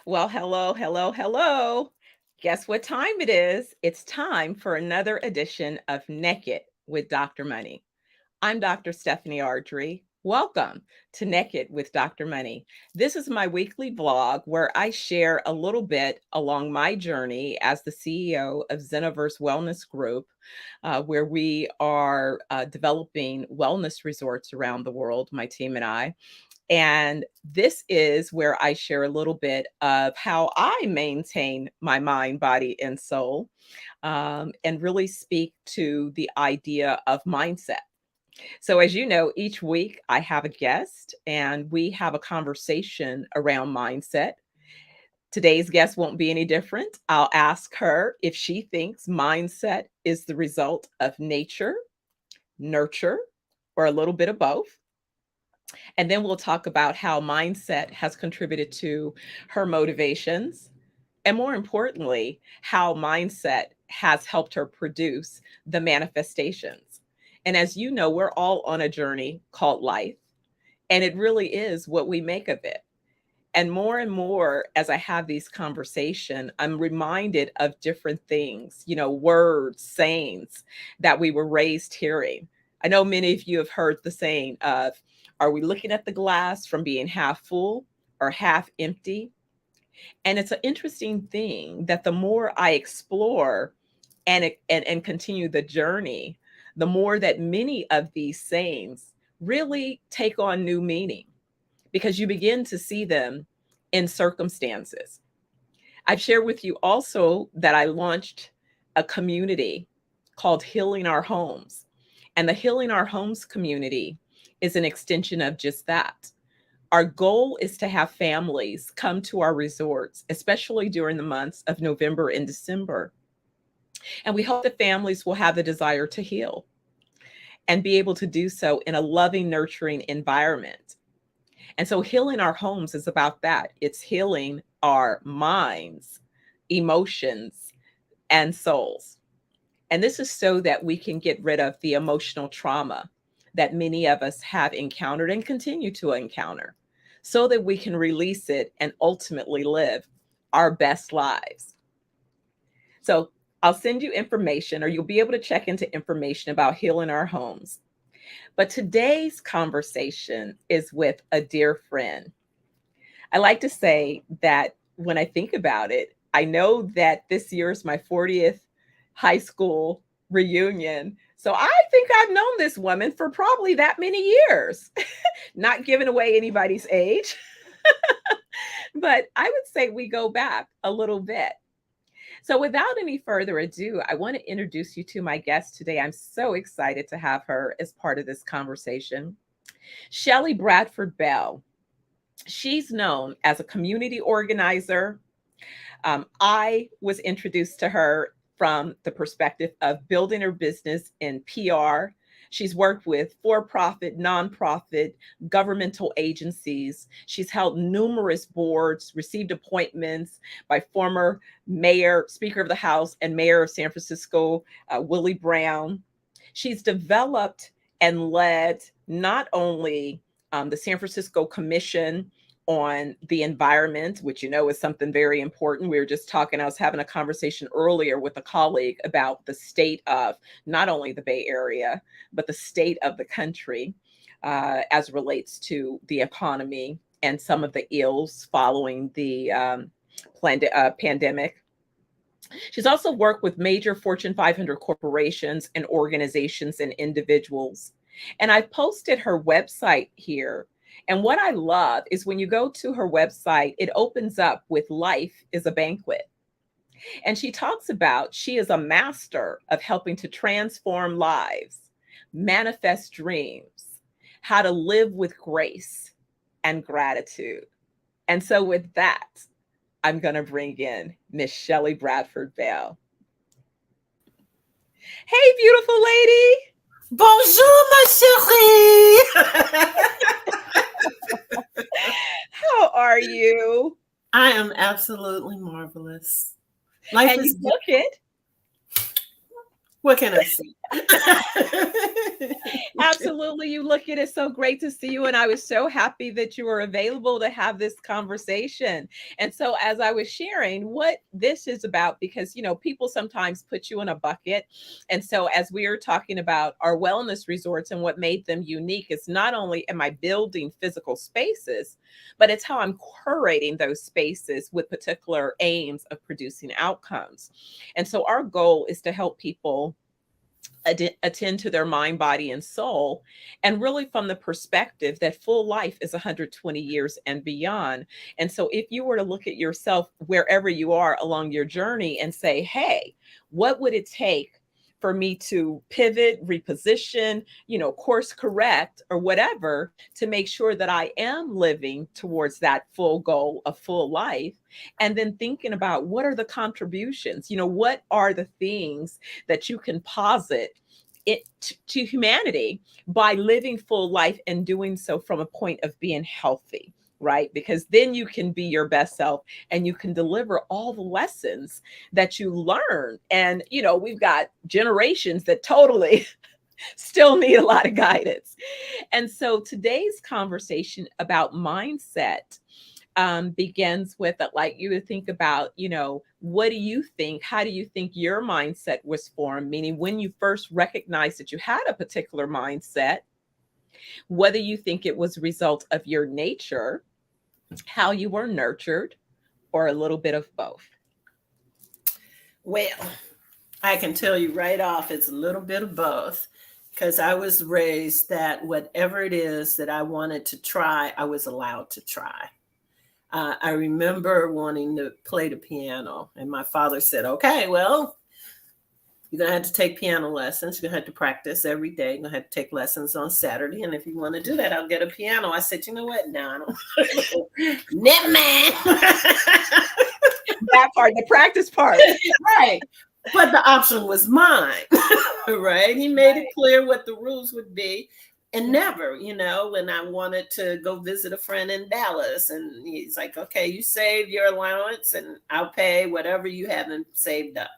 Well, hello, hello, hello. Guess what time it is? It's time for another edition of Naked with Dr. Money. I'm Dr. Stephanie Ardrey. Welcome to Naked with Dr. Money. This is my weekly vlog where I share a little bit along my journey as the CEO of ZenoVerse Wellness Group, where we are developing wellness resorts around the world, my team and I. And this is where I share a little bit of how I maintain my mind, body, and soul, and really speak to the idea of mindset. So, as you know, each week I have a guest and we have a conversation around mindset. Today's guest won't be any different. I'll ask her if she thinks mindset is the result of nature, nurture, or a little bit of both. And then we'll talk about how mindset has contributed to her motivations. And more importantly, how mindset has helped her produce the manifestations. And as you know, we're all on a journey called life, and it really is what we make of it. And more, as I have these conversations, I'm reminded of different things, words, sayings that we were raised hearing. I know many of you have heard the saying of, are we looking at the glass from being half full or half empty? And it's an interesting thing that the more I explore and continue the journey, the more that many of these sayings really take on new meaning because you begin to see them in circumstances. I've shared with you also that I launched a community called Healing Our Homes. And the Healing Our Homes community is an extension of just that. Our goal is to have families come to our resorts, especially during the months of November and December. And we hope that families will have the desire to heal and be able to do so in a loving, nurturing environment. And so healing our homes is about that. It's healing our minds, emotions, and souls. And this is so that we can get rid of the emotional trauma that many of us have encountered and continue to encounter so that we can release it and ultimately live our best lives. So I'll send you information, or you'll be able to check into information about healing our homes. But today's conversation is with a dear friend. I like to say that when I think about it, I know that this year is my 40th high school reunion. So I think I've known this woman for probably that many years, not giving away anybody's age. But I would say we go back a little bit. So, without any further ado, I want to introduce you to my guest today. I'm so excited to have her as part of this conversation. Shelley Bradford Bell. She's known as a community organizer. I was introduced to her from the perspective of building her business in PR. She's worked with for profit, nonprofit, governmental agencies. She's held numerous boards, received appointments by former mayor, Speaker of the House, and Mayor of San Francisco, Willie Brown. She's developed and led not only the San Francisco Commission on the environment, which you know is something very important. We were just talking, I was having a conversation earlier with a colleague about the state of not only the Bay Area, but the state of the country as relates to the economy and some of the ills following the pandemic. She's also worked with major Fortune 500 corporations and organizations and individuals. And I've posted her website here. And what I love is when you go to her website, it opens up with Life is a Banquet. And she talks about she is a master of helping to transform lives, manifest dreams, how to live with grace and gratitude. And so, with that, I'm going to bring in Miss Shelley Bradford Bell. Hey, beautiful lady. Bonjour, ma chérie. How are you? I am absolutely marvelous. Life And you is good. took it. What can I say? Absolutely. You look at it. So great to see you. And I was so happy that you were available to have this conversation. And so, as I was sharing what this is about, because, people sometimes put you in a bucket. And so, as we are talking about our wellness resorts and what made them unique, it's not only am I building physical spaces, but it's how I'm curating those spaces with particular aims of producing outcomes. And so, our goal is to help people attend to their mind, body, and soul. And really, from the perspective that full life is 120 years and beyond. And so, if you were to look at yourself wherever you are along your journey and say, hey, what would it take for me to pivot, reposition, course correct, or whatever to make sure that I am living towards that full goal of full life? And then thinking about what are the contributions, what are the things that you can posit it to humanity by living full life and doing so from a point of being healthy, right? Because then you can be your best self and you can deliver all the lessons that you learn. And, we've got generations that totally still need a lot of guidance. And so today's conversation about mindset begins with like you to think about, what do you think? How do you think your mindset was formed? Meaning, when you first recognized that you had a particular mindset, whether you think it was a result of your nature, how you were nurtured, or a little bit of both. Well, I can tell you right off, it's a little bit of both, because I was raised that whatever it is that I wanted to try, I was allowed to try. I remember wanting to play the piano, and my father said, okay, well, you're going to have to take piano lessons. You're going to have to practice every day. You're going to have to take lessons on Saturday. And if you want to do that, I'll get a piano. I said, you know what? No, I don't. Net man. That part, the practice part. Right. But the option was mine. Right. He made it clear what the rules would be. And never, when I wanted to go visit a friend in Dallas, and he's like, okay, you save your allowance and I'll pay whatever you haven't saved up.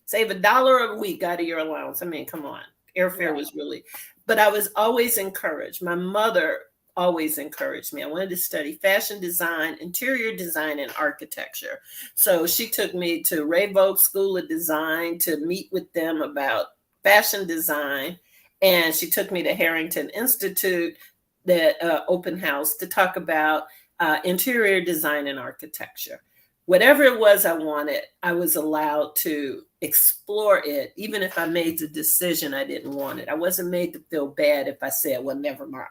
Save $1 a week out of your allowance. I mean, come on. Airfare was really, but I was always encouraged. My mother always encouraged me. I wanted to study fashion design, interior design, and architecture. So she took me to Ray Vogue School of Design to meet with them about fashion design. And she took me to Harrington Institute, that open house, to talk about interior design and architecture. Whatever it was I wanted, I was allowed to explore it, even if I made the decision I didn't want it. I wasn't made to feel bad if I said, well, never mind.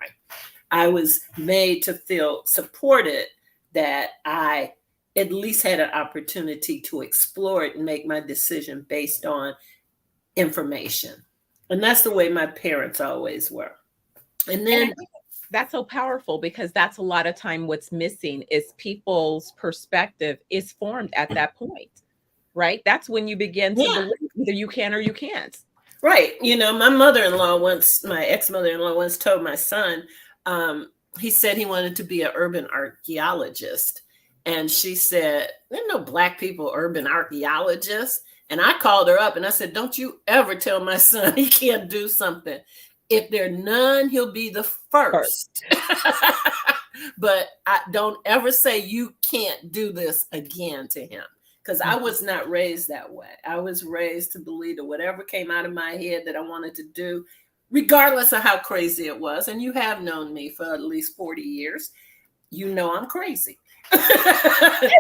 I was made to feel supported, that I at least had an opportunity to explore it and make my decision based on information. And that's the way my parents always were. And then that's so powerful, because that's a lot of time what's missing is people's perspective is formed at that point, right? That's when you begin to believe either you can or you can't. Right. My my ex-mother-in-law once told my son, he said he wanted to be an urban archaeologist. And she said, there are no Black people urban archaeologists. And I called her up and I said, don't you ever tell my son he can't do something. If there are none, he'll be the first. But I don't ever say you can't do this again to him, because I was not raised that way. I was raised to believe that whatever came out of my head that I wanted to do, regardless of how crazy it was, and you have known me for at least 40 years, I'm crazy. That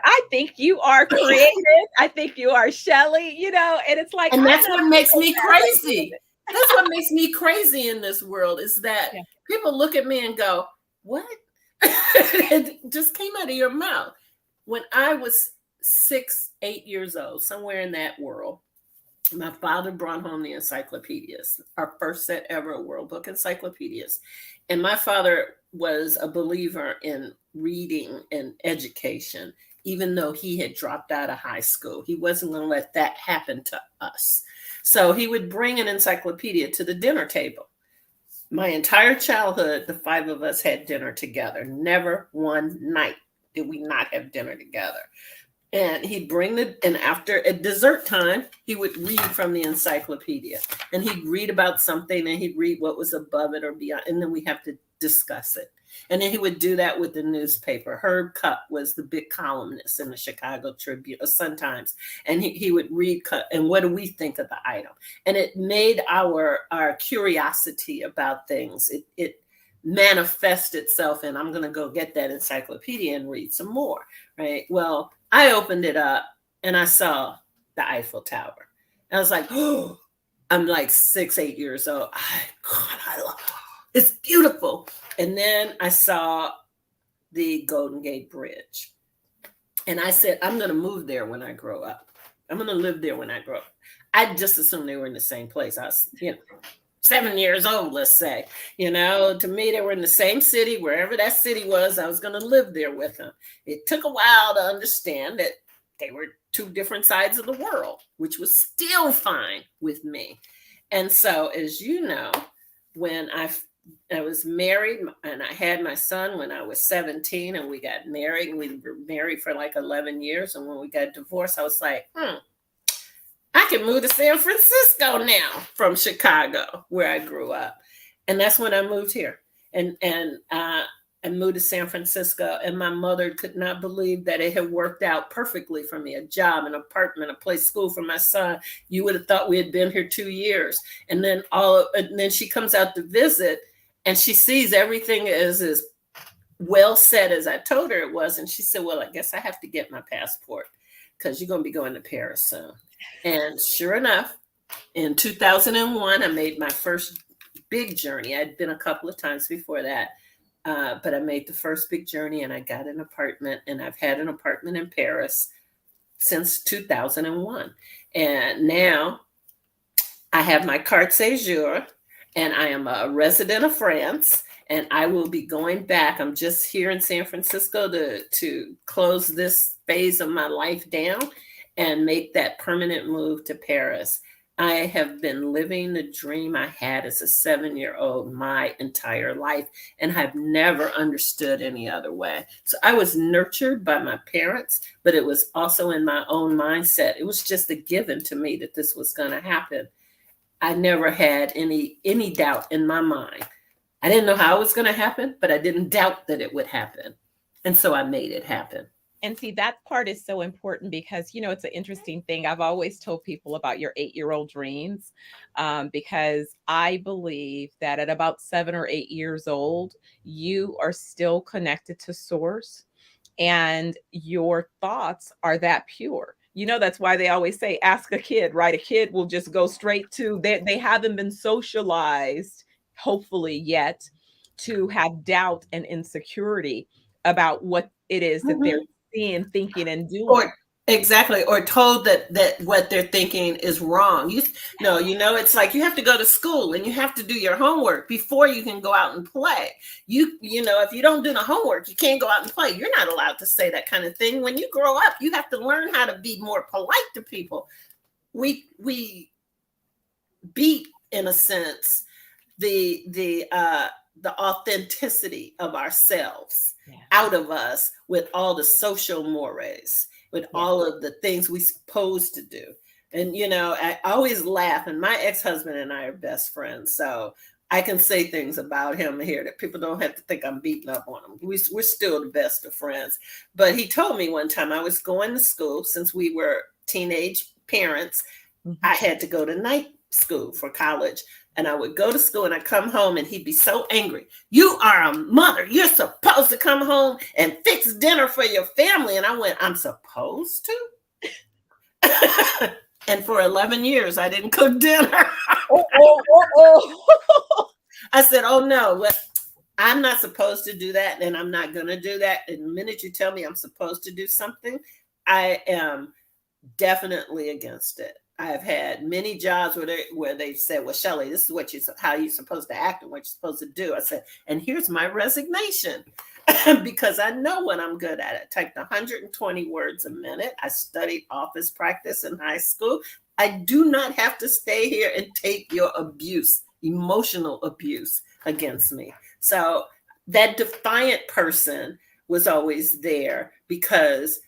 I think you are creative. I think you are Shelley, and it's like, and that's what makes me crazy. That's what makes me crazy in this world, is that people look at me and go, what? It just came out of your mouth. When I was 6, 8 years old, somewhere in that world, my father brought home the encyclopedias, our first set ever World Book encyclopedias. And my father was a believer in reading and education, even though he had dropped out of high school. He wasn't going to let that happen to us. So he would bring an encyclopedia to the dinner table. My entire childhood, the 5 of us had dinner together. Never one night did we not have dinner together. And he'd bring and after at dessert time, he would read from the encyclopedia, and he'd read about something, and he'd read what was above it or beyond, and then we have to discuss it. And then he would do that with the newspaper. Herb Cup was the big columnist in the Chicago Tribune, or Sun-Times, and he would read, and what do we think of the item? And it made our curiosity about things. It manifests itself in, I'm going to go get that encyclopedia and read some more, right? Well, I opened it up and I saw the Eiffel Tower. And I was like, oh, I'm like 6, 8 years old. I love it. It's beautiful. And then I saw the Golden Gate Bridge. And I said, I'm going to move there when I grow up. I'm going to live there when I grow up. I just assumed they were in the same place. I was, 7 years old, let's say. To me, they were in the same city. Wherever that city was, I was going to live there with them. It took a while to understand that they were two different sides of the world, which was still fine with me. And so, as you know, when I was married and I had my son when I was 17, and we got married, and we were married for like 11 years. And when we got divorced, I was like, I can move to San Francisco now from Chicago, where I grew up. And that's when I moved here. And I moved to San Francisco, and my mother could not believe that it had worked out perfectly for me. A job, an apartment, a place, school for my son. You would have thought we had been here 2 years. And then she comes out to visit, and she sees everything is as well set as I told her it was. And she said, well, I guess I have to get my passport, because you're going to be going to Paris soon. And sure enough, in 2001, I made my first big journey. I'd been a couple of times before that, but I made the first big journey, and I got an apartment, and I've had an apartment in Paris since 2001. And now I have my carte séjour, and I am a resident of France, and I will be going back. I'm just here in San Francisco to close this phase of my life down and make that permanent move to Paris. I have been living the dream I had as a 7-year-old my entire life, and have never understood any other way. So I was nurtured by my parents, but it was also in my own mindset. It was just a given to me that this was going to happen. I never had any doubt in my mind. I didn't know how it was going to happen, but I didn't doubt that it would happen. And so I made it happen. And see, that part is so important because, it's an interesting thing. I've always told people about your 8-year-old dreams, because I believe that at about 7 or 8 years old, you are still connected to source, and your thoughts are that pure. That's why they always say, ask a kid, right? A kid will just go straight to, they haven't been socialized, hopefully yet, to have doubt and insecurity about what it is that they're seeing, thinking, and doing. Or told that what they're thinking is wrong. It's like you have to go to school and you have to do your homework before you can go out and play. If you don't do the homework, you can't go out and play. You're not allowed to say that kind of thing. When you grow up, you have to learn how to be more polite to people. We beat, in a sense, the authenticity of ourselves out of us with all the social mores, with all of the things we're supposed to do. And, I always laugh, and my ex-husband and I are best friends. So I can say things about him here that people don't have to think I'm beating up on him. We're still the best of friends. But he told me one time, I was going to school, since we were teenage parents, I had to go to night school for college. And I would go to school and I'd come home and he'd be so angry. You are a mother. You're supposed to come home and fix dinner for your family. And I went, I'm supposed to? And for 11 years, I didn't cook dinner. I said, oh no, I'm not supposed to do that. And I'm not going to do that. And the minute you tell me I'm supposed to do something, I am definitely against it. I have had many jobs where they said, well, Shelley, this is how you're supposed to act and what you're supposed to do. I said, and here's my resignation, because I know what I'm good at. I typed 120 words a minute. I studied office practice in high school. I do not have to stay here and take your abuse, emotional abuse against me. So that defiant person was always there, because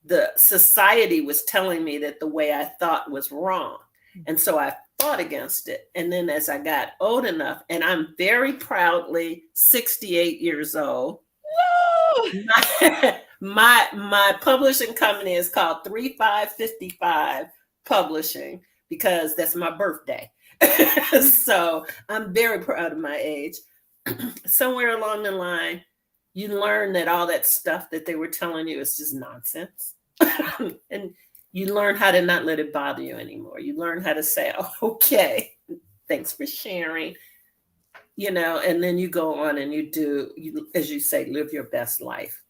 the society was telling me that the way I thought was wrong. And so I fought against it. And then as I got old enough, and I'm very proudly 68 years old, Whoa! my publishing company is called 3555 Publishing because that's my birthday. So I'm very proud of my age. Somewhere along the line, you learn that all that stuff that they were telling you is just nonsense. And you learn how to not let it bother you anymore. You learn how to say, oh, okay, thanks for sharing, and then you go on and you do, as you say, live your best life.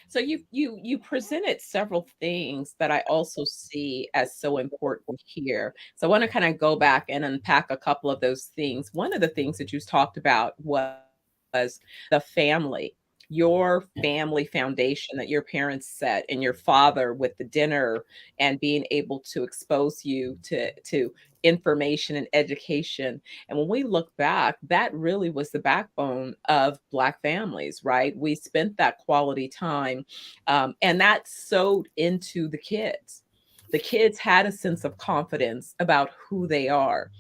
So you presented several things that I also see as so important here. So I want to kind of go back and unpack a couple of those things. One of the things that you talked about was the family, your family foundation that your parents set, and your father with the dinner and being able to expose you to information and education. And when we look back, that really was the backbone of Black families, right? We spent that quality time, and that sewed into the kids. The kids had a sense of confidence about who they are.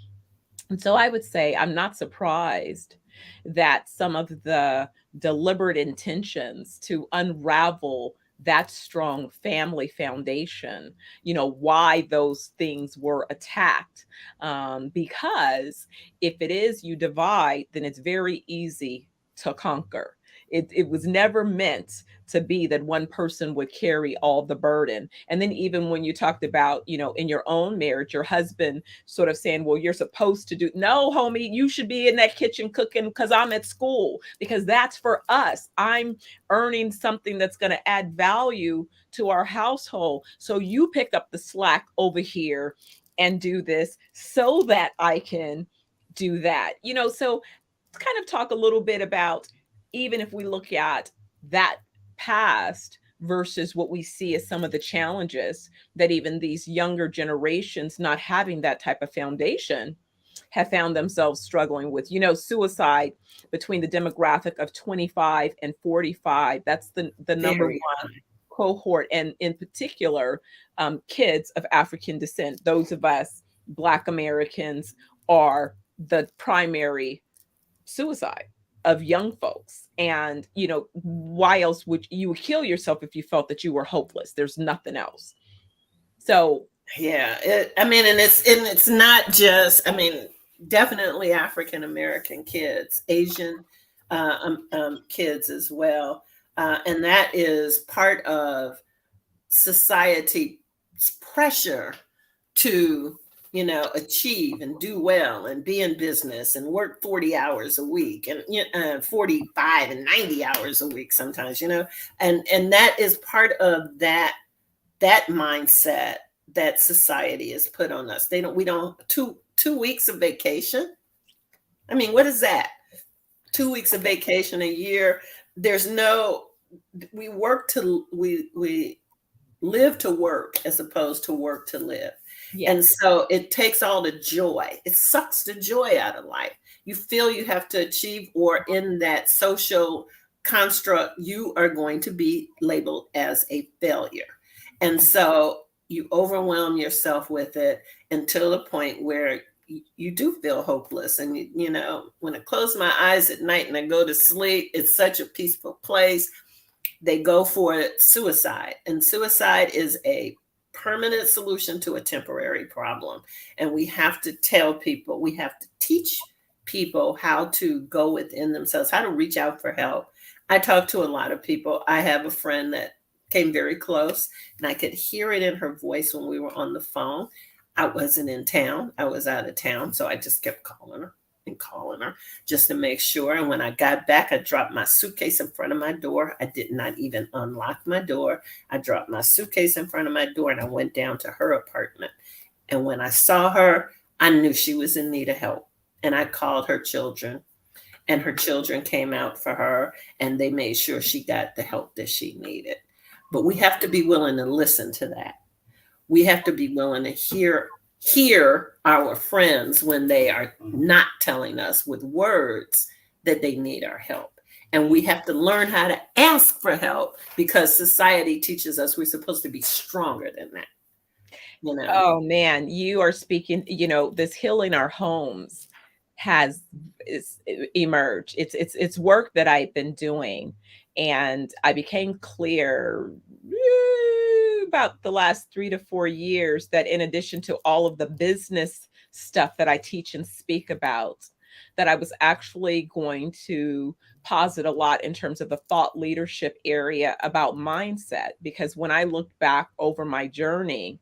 And so I would say I'm not surprised that some of the deliberate intentions to unravel that strong family foundation, why those things were attacked. Because if it is you divide, then it's very easy to conquer. It was never meant to be that one person would carry all the burden. And then even when you talked about, in your own marriage, your husband sort of saying, well, you're supposed to do, no, homie, you should be in that kitchen cooking because I'm at school, because that's for us. I'm earning something that's going to add value to our household. So you pick up the slack over here and do this so that I can do that. So let's kind of talk a little bit about, even if we look at that past versus what we see as some of the challenges that even these younger generations not having that type of foundation have found themselves struggling with. Suicide between the demographic of 25 and 45, that's the number Very one high. cohort, and in particular, kids of African descent. Those of us Black Americans are the primary suicide of young folks. And why else would you kill yourself if you felt that you were hopeless? There's nothing else. So yeah, and it's not just, definitely African American kids, Asian kids as well, and that is part of society's pressure to achieve and do well and be in business and work 40 hours a week and 45 and 90 hours a week sometimes, and that is part of that mindset that society has put on us. We don't 2 weeks of vacation. What is that? 2 weeks of vacation a year. We live to work as opposed to work to live. Yes. And so it takes all the joy. It sucks the joy out of life. You feel you have to achieve, or in that social construct, you are going to be labeled as a failure. And so you overwhelm yourself with it until the point where you do feel hopeless. And, when I close my eyes at night and I go to sleep, it's such a peaceful place. They go for suicide. And suicide is a permanent solution to a temporary problem. And we have to tell people, we have to teach people how to go within themselves, how to reach out for help. I talk to a lot of people. I have a friend that came very close, and I could hear it in her voice when we were on the phone. I wasn't in town. I was out of town. So I just kept calling her and calling her just to make sure. And when I got back, I dropped my suitcase in front of my door. I did not even unlock my door. I dropped my suitcase in front of my door and I went down to her apartment. And when I saw her, I knew she was in need of help. And I called her children, and her children came out for her, and they made sure she got the help that she needed. But we have to be willing to listen to that. We have to be willing to hear our friends when they are not telling us with words that they need our help. And we have to learn how to ask for help because society teaches us we're supposed to be stronger than that, you know. Oh man, you are speaking, this healing our homes has emerged. It's work that I've been doing, and I became clear about the last 3 to 4 years that in addition to all of the business stuff that I teach and speak about, that I was actually going to posit a lot in terms of the thought leadership area about mindset. Because when I looked back over my journey,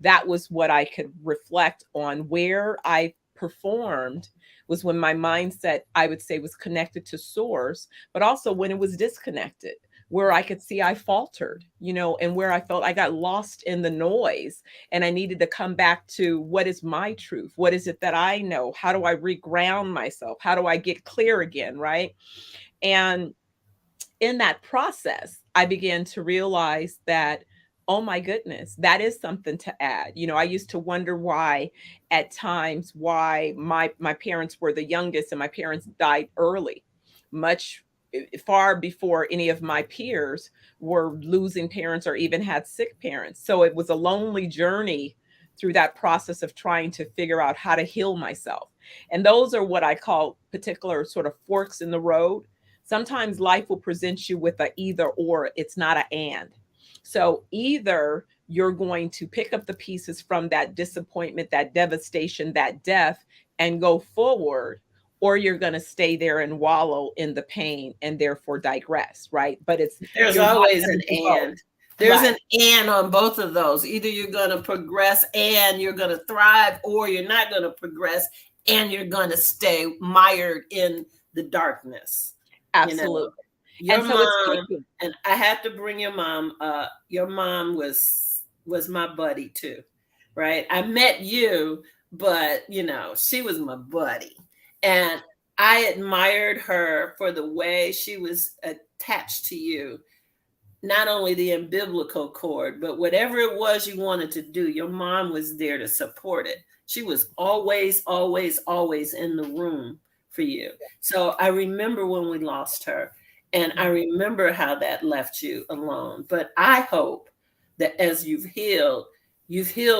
that was what I could reflect on. Where I performed was when my mindset, I would say, was connected to source, but also when it was disconnected, where I could see I faltered, and where I felt I got lost in the noise and I needed to come back to what is my truth? What is it that I know? How do I reground myself? How do I get clear again? Right. And in that process, I began to realize that, oh my goodness, that is something to add. I used to wonder why, at times, why my parents were the youngest and my parents died early, much far before any of my peers were losing parents or even had sick parents. So it was a lonely journey through that process of trying to figure out how to heal myself. And those are what I call particular sort of forks in the road. Sometimes life will present you with a either or, it's not a and. So either you're going to pick up the pieces from that disappointment, that devastation, that death, and go forward, or you're going to stay there and wallow in the pain and therefore digress, right? But There's you're not always going an to do both. and. There's Right. an and on both of those. Either you're going to progress and you're going to thrive, or you're not going to progress and you're going to stay mired in the darkness. You know, Absolutely. your And so it's mom, taking, and I have to bring your mom. Your mom was my buddy too, right? I met you, but she was my buddy, and I admired her for the way she was attached to you, not only the umbilical cord, but whatever it was you wanted to do, your mom was there to support it. She was always, always, always in the room for you. So I remember when we lost her, and I remember how that left you alone. But I hope that as you've healed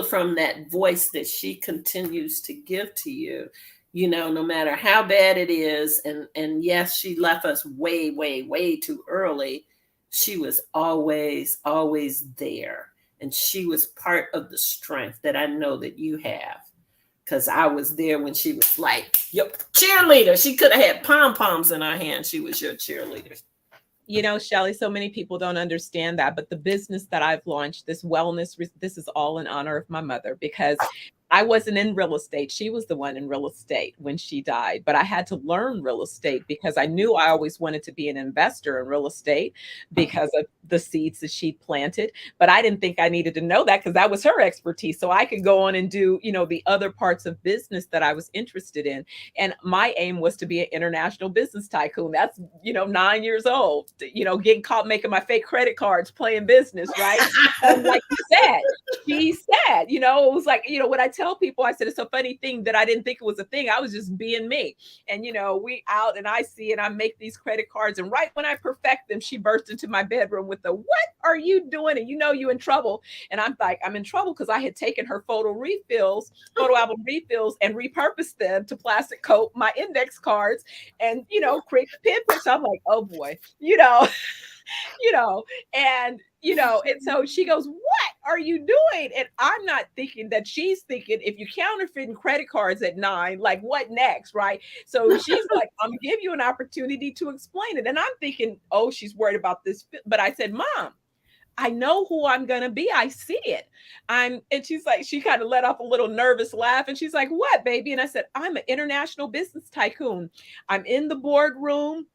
from that voice that she continues to give to you. No matter how bad it is, and yes, she left us way, way, way too early. She was always, always there. And she was part of the strength that I know that you have. Because I was there when she was like, your cheerleader. She could have had pom poms in her hand. She was your cheerleader. Shelley, so many people don't understand that, but the business that I've launched, this wellness, this is all in honor of my mother, because I wasn't in real estate. She was the one in real estate when she died, but I had to learn real estate because I knew I always wanted to be an investor in real estate because of the seeds that she planted. But I didn't think I needed to know that because that was her expertise. So I could go on and do, the other parts of business that I was interested in. And my aim was to be an international business tycoon. That's, 9 years old, getting caught making my fake credit cards, playing business, right? And like you said, she said, it was like, when I tell people, I said, it's a funny thing that I didn't think it was a thing. I was just being me. And, we out and I see and I make these credit cards. And right when I perfect them, she burst into my bedroom with the, what are you doing? And you in trouble. And I'm like, I'm in trouble because I had taken her photo album refills and repurposed them to plastic coat my index cards and, create the pinprint. So I'm like, oh boy, you know, and so she goes, what are you doing? And I'm not thinking that she's thinking, if you counterfeiting credit cards at 9, like what next, right? So she's like, I'm gonna give you an opportunity to explain it. And I'm thinking, oh, she's worried about this. But I said, Mom, I know who I'm gonna be. I see it. And she's like, she kind of let off a little nervous laugh. And she's like, what, baby? And I said, I'm an international business tycoon. I'm in the boardroom.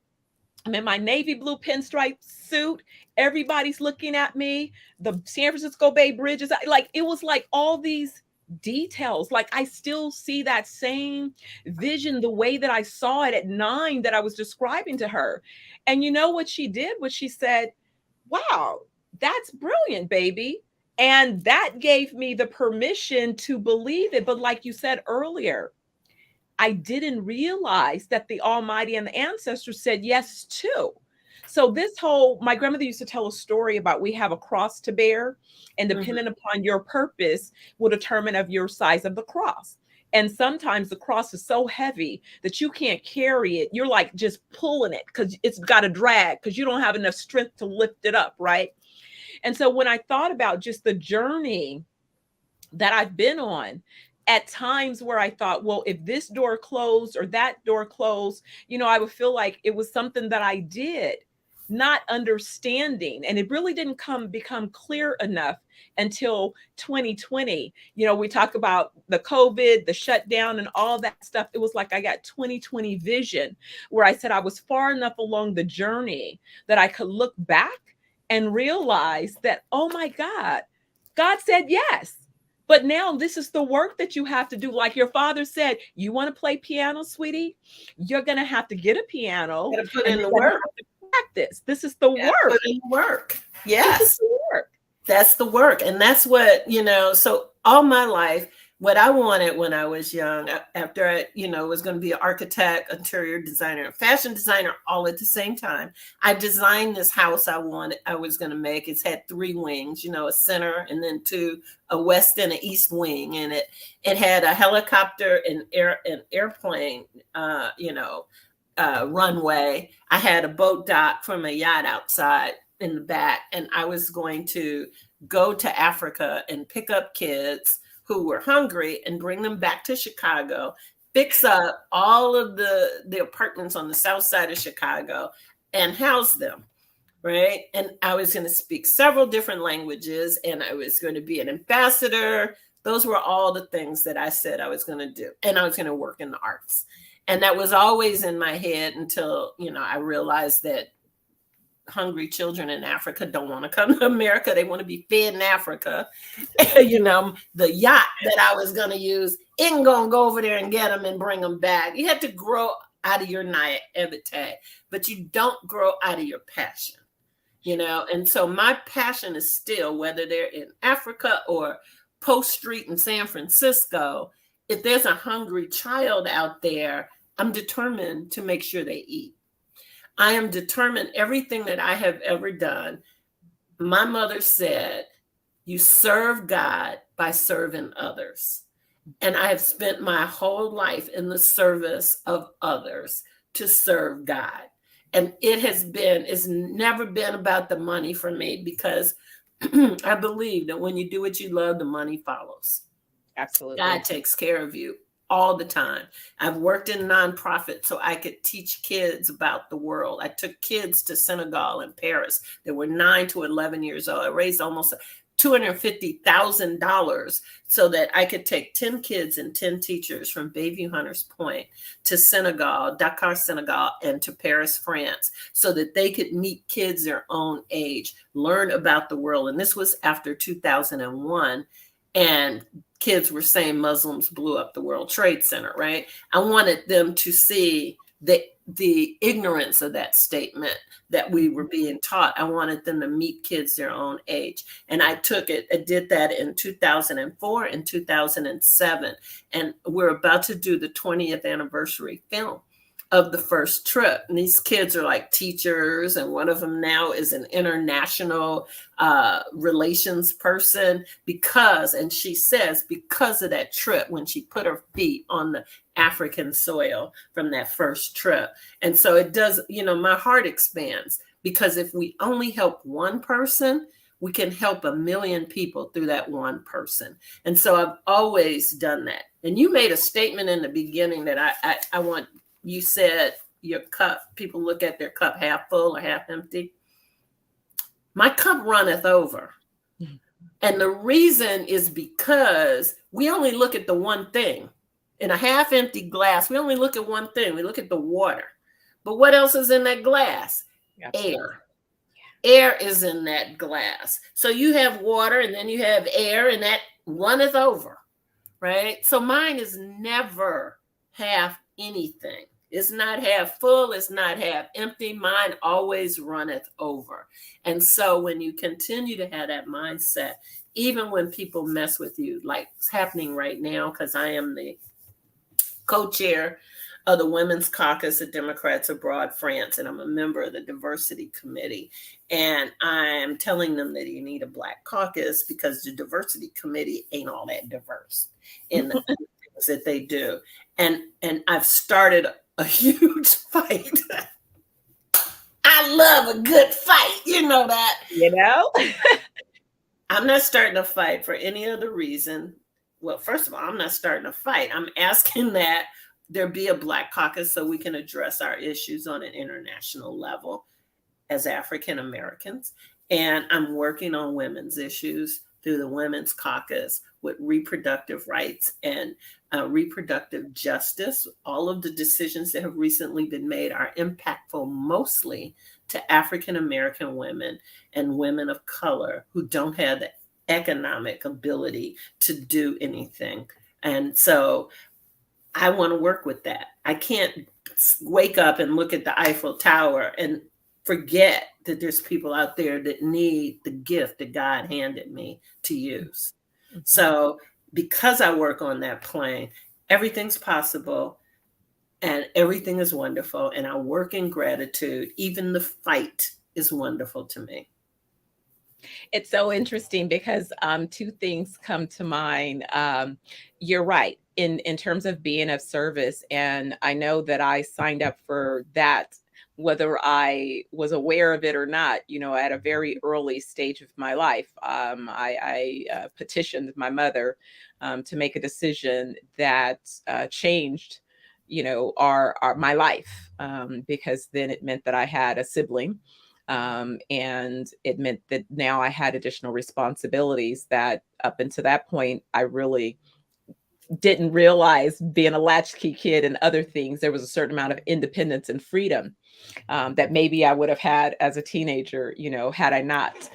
I'm in my navy blue pinstripe suit. Everybody's looking at me. The San Francisco Bay Bridge is like, it was like all these details. Like I still see that same vision, the way that I saw it at 9 that I was describing to her. And you know what she did? What she said, wow, that's brilliant, baby. And that gave me the permission to believe it. But like you said earlier, I didn't realize that the Almighty and the ancestors said yes too. So this whole, my grandmother used to tell a story about we have a cross to bear, and Mhm. depending upon your purpose will determine of your size of the cross. And sometimes the cross is so heavy that you can't carry it. You're like just pulling it because it's got a drag because you don't have enough strength to lift it up, right? And so when I thought about just the journey that I've been on, at times where I thought, well, if this door closed or that door closed, I would feel like it was something that I did, not understanding. And it really didn't become clear enough until 2020. We talk about the COVID, the shutdown, and all that stuff. It was like I got 2020 vision where I said I was far enough along the journey that I could look back and realize that, oh my God said yes. But now this is the work that you have to do. Like your father said, you want to play piano, sweetie? You're going to have to get a piano Gotta put and in you're the going to work. have to practice. This is the Gotta work. put in the work. This is Yes. the work. That's the work. And that's what, so all my life, what I wanted when I was young, after I, was going to be an architect, interior designer, fashion designer, all at the same time. I designed this house I was going to make. It's had 3 wings, a center and then 2, a west and an east wing. And it had a helicopter and airplane, runway. I had a boat dock from a yacht outside in the back, and I was going to go to Africa and pick up kids who were hungry and bring them back to Chicago, fix up all of the apartments on the south side of Chicago and house them, right? And I was going to speak several different languages, and I was going to be an ambassador. Those were all the things that I said I was going to do, and I was going to work in the arts. And that was always in my head until, I realized that hungry children in Africa don't want to come to America. They want to be fed in Africa. The yacht that I was going to use ain't going to go over there and get them and bring them back. You have to grow out of your naivete, but you don't grow out of your passion, And so my passion is still, whether they're in Africa or Post Street in San Francisco, if there's a hungry child out there, I'm determined to make sure they eat. I am determined, everything that I have ever done. My mother said, you serve God by serving others. And I have spent my whole life in the service of others to serve God. And it's never been about the money for me, because I believe that when you do what you love, the money follows. Absolutely. God takes care of you all the time. I've worked in nonprofit so I could teach kids about the world. I took kids to Senegal and Paris that were 9 to 11 years old. I raised almost $250,000 so that I could take 10 kids and 10 teachers from Bayview Hunters Point to Senegal, Dakar, Senegal, and to Paris, France, so that they could meet kids their own age, learn about the world. And this was after 2001. And kids were saying Muslims blew up the World Trade Center, right? I wanted them to see the ignorance of that statement that we were being taught. I wanted them to meet kids their own age. And I did that in 2004 and 2007. And we're about to do the 20th anniversary film of the first trip. And these kids are like teachers, and one of them now is an international relations person and she says because of that trip, when she put her feet on the African soil from that first trip. And so it does, my heart expands, because if we only help one person, we can help a million people through that one person. And so I've always done that. And you made a statement in the beginning that I want. You said your cup, people look at their cup half full or half empty. My cup runneth over. Mm-hmm. And the reason is because we only look at the one thing. In a half empty glass, we only look at one thing. We look at the water. But what else is in that glass? Absolutely. Air. Air is in that glass. So you have water, and then you have air, and that runneth over, right? So mine is never half anything. It's not half full. It's not half empty. Mine always runneth over. And so when you continue to have that mindset, even when people mess with you, like it's happening right now, because I am the co-chair of the Women's Caucus of Democrats Abroad France, and I'm a member of the Diversity Committee. And I'm telling them that you need a Black caucus because the Diversity Committee ain't all that diverse in the things that they do. And I've started a huge fight. I love a good fight, you know that. You know? I'm not starting a fight for any other reason. Well, first of all, I'm not starting a fight. I'm asking that there be a Black caucus so we can address our issues on an international level as African Americans. And I'm working on women's issues through the Women's Caucus with reproductive rights and reproductive justice. All of the decisions that have recently been made are impactful mostly to African American women and women of color who don't have the economic ability to do anything. And so I want to work with that. I can't wake up and look at the Eiffel Tower and forget that there's people out there that need the gift that God handed me to use. So because I work on that plane, everything's possible and everything is wonderful. And I work in gratitude. Even the fight is wonderful to me. It's so interesting because two things come to mind. You're right in terms of being of service. And I know that I signed up for that, whether I was aware of it or not, at a very early stage of my life. I petitioned my mother to make a decision that changed, my life, because then it meant that I had a sibling. And it meant that now I had additional responsibilities that up until that point, I really didn't realize. Being a latchkey kid and other things, there was a certain amount of independence and freedom that maybe I would have had as a teenager, had I not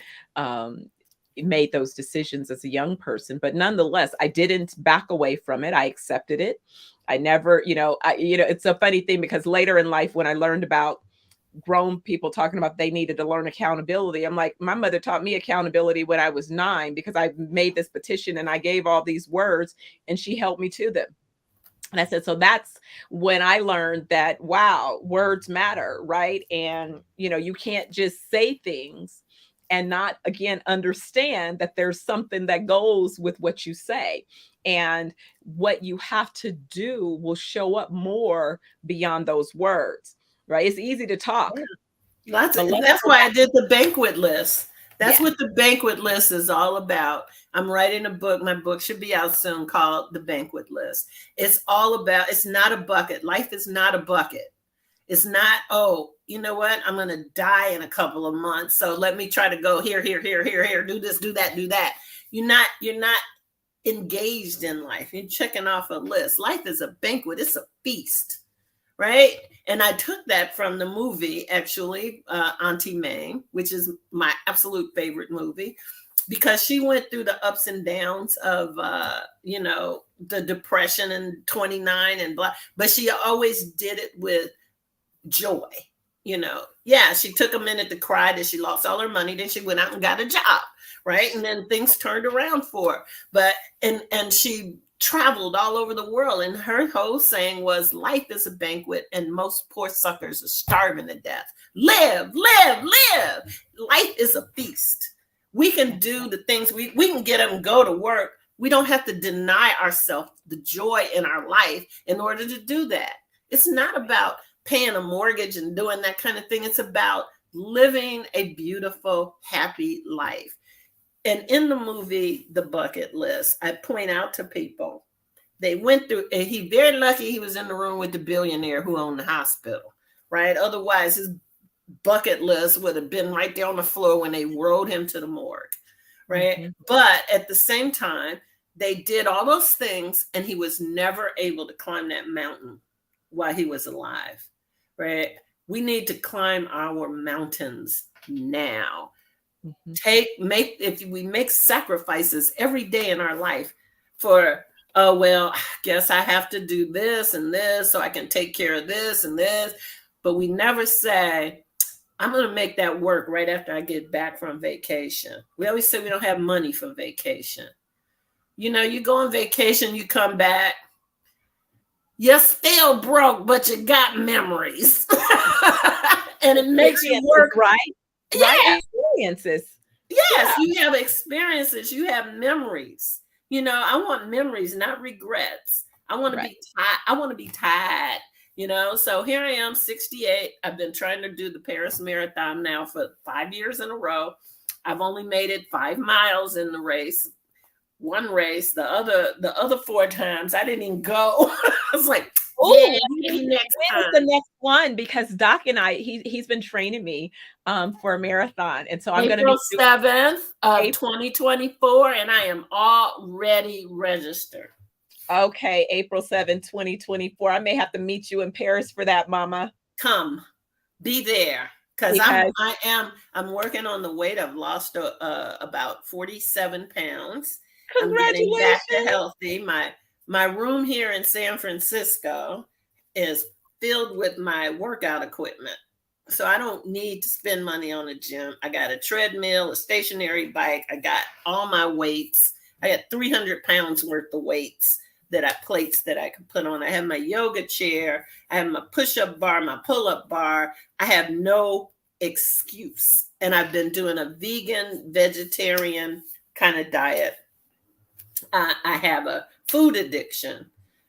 made those decisions as a young person. But nonetheless, I didn't back away from it. I accepted it. I never, it's a funny thing because later in life, when I learned about grown people talking about they needed to learn accountability, I'm like, my mother taught me accountability when I was 9 because I made this petition and I gave all these words and she held me to them. And I said, so that's when I learned that, wow, words matter, right? And, you can't just say things and not, again, understand that there's something that goes with what you say. And what you have to do will show up more beyond those words, right? It's easy to talk. That's why I did the banquet list. That's what the banquet list is all about. I'm writing a book. My book should be out soon called The Banquet List. It's all about, it's not a bucket. Life is not a bucket. It's not, oh, you know what? I'm going to die in a couple of months. So let me try to go here, do this, do that, do that. You're not engaged in life. You're checking off a list. Life is a banquet. It's a feast. Right. And I took that from the movie, actually, Auntie Mae, which is my absolute favorite movie, because she went through the ups and downs of, the depression in 29 and blah. But she always did it with joy. Yeah, she took a minute to cry that she lost all her money. Then she went out and got a job. Right. And then things turned around for her. But and she traveled all over the world. And her whole saying was, life is a banquet and most poor suckers are starving to death. Live, live, live. Life is a feast. We can do the things, we can get up and go to work. We don't have to deny ourselves the joy in our life in order to do that. It's not about paying a mortgage and doing that kind of thing. It's about living a beautiful, happy life. And in the movie, The Bucket List, I point out to people, they went through, and he very lucky he was in the room with the billionaire who owned the hospital, right? Otherwise, his bucket list would have been right there on the floor when they rode him to the morgue, right? Mm-hmm. But at the same time, they did all those things, and he was never able to climb that mountain while he was alive, right? We need to climb our mountains now. Mm-hmm. If we make sacrifices every day in our life for, oh, well, I guess I have to do this and this so I can take care of this and this. But we never say, I'm going to make that work right after I get back from vacation. We always say we don't have money for vacation. You go on vacation, you come back, you're still broke, but you got memories. And it makes you Experiences, work. right? Right? Yeah. Experiences. Yeah, Yes, you have experiences, you have memories. I want memories, not regrets. I want to right. be tired. I want to be tired. So here I am, 68. I've been trying to do the Paris Marathon now for 5 years in a row. I've only made it 5 miles in the race. One race, the other 4 times I didn't even go. I was like, yeah, Oh, maybe next when is time. the next one? Because Doc and he's been training me for a marathon. And so I'm gonna April be doing 7th of April. 2024, and I am already registered. Okay, April 7th, 2024. I may have to meet you in Paris for that, Mama. Come, be there, because Because I'm working on the weight. I've lost about 47 pounds. I'm getting back to congratulations. healthy. My room here in San Francisco is filled with my workout equipment. So I don't need to spend money on a gym. I got a treadmill, a stationary bike. I got all my weights. I got 300 pounds worth of weights plates that I can put on. I have my yoga chair. I have my push-up bar, my pull-up bar. I have no excuse. And I've been doing a vegan, vegetarian kind of diet. I have a food addiction.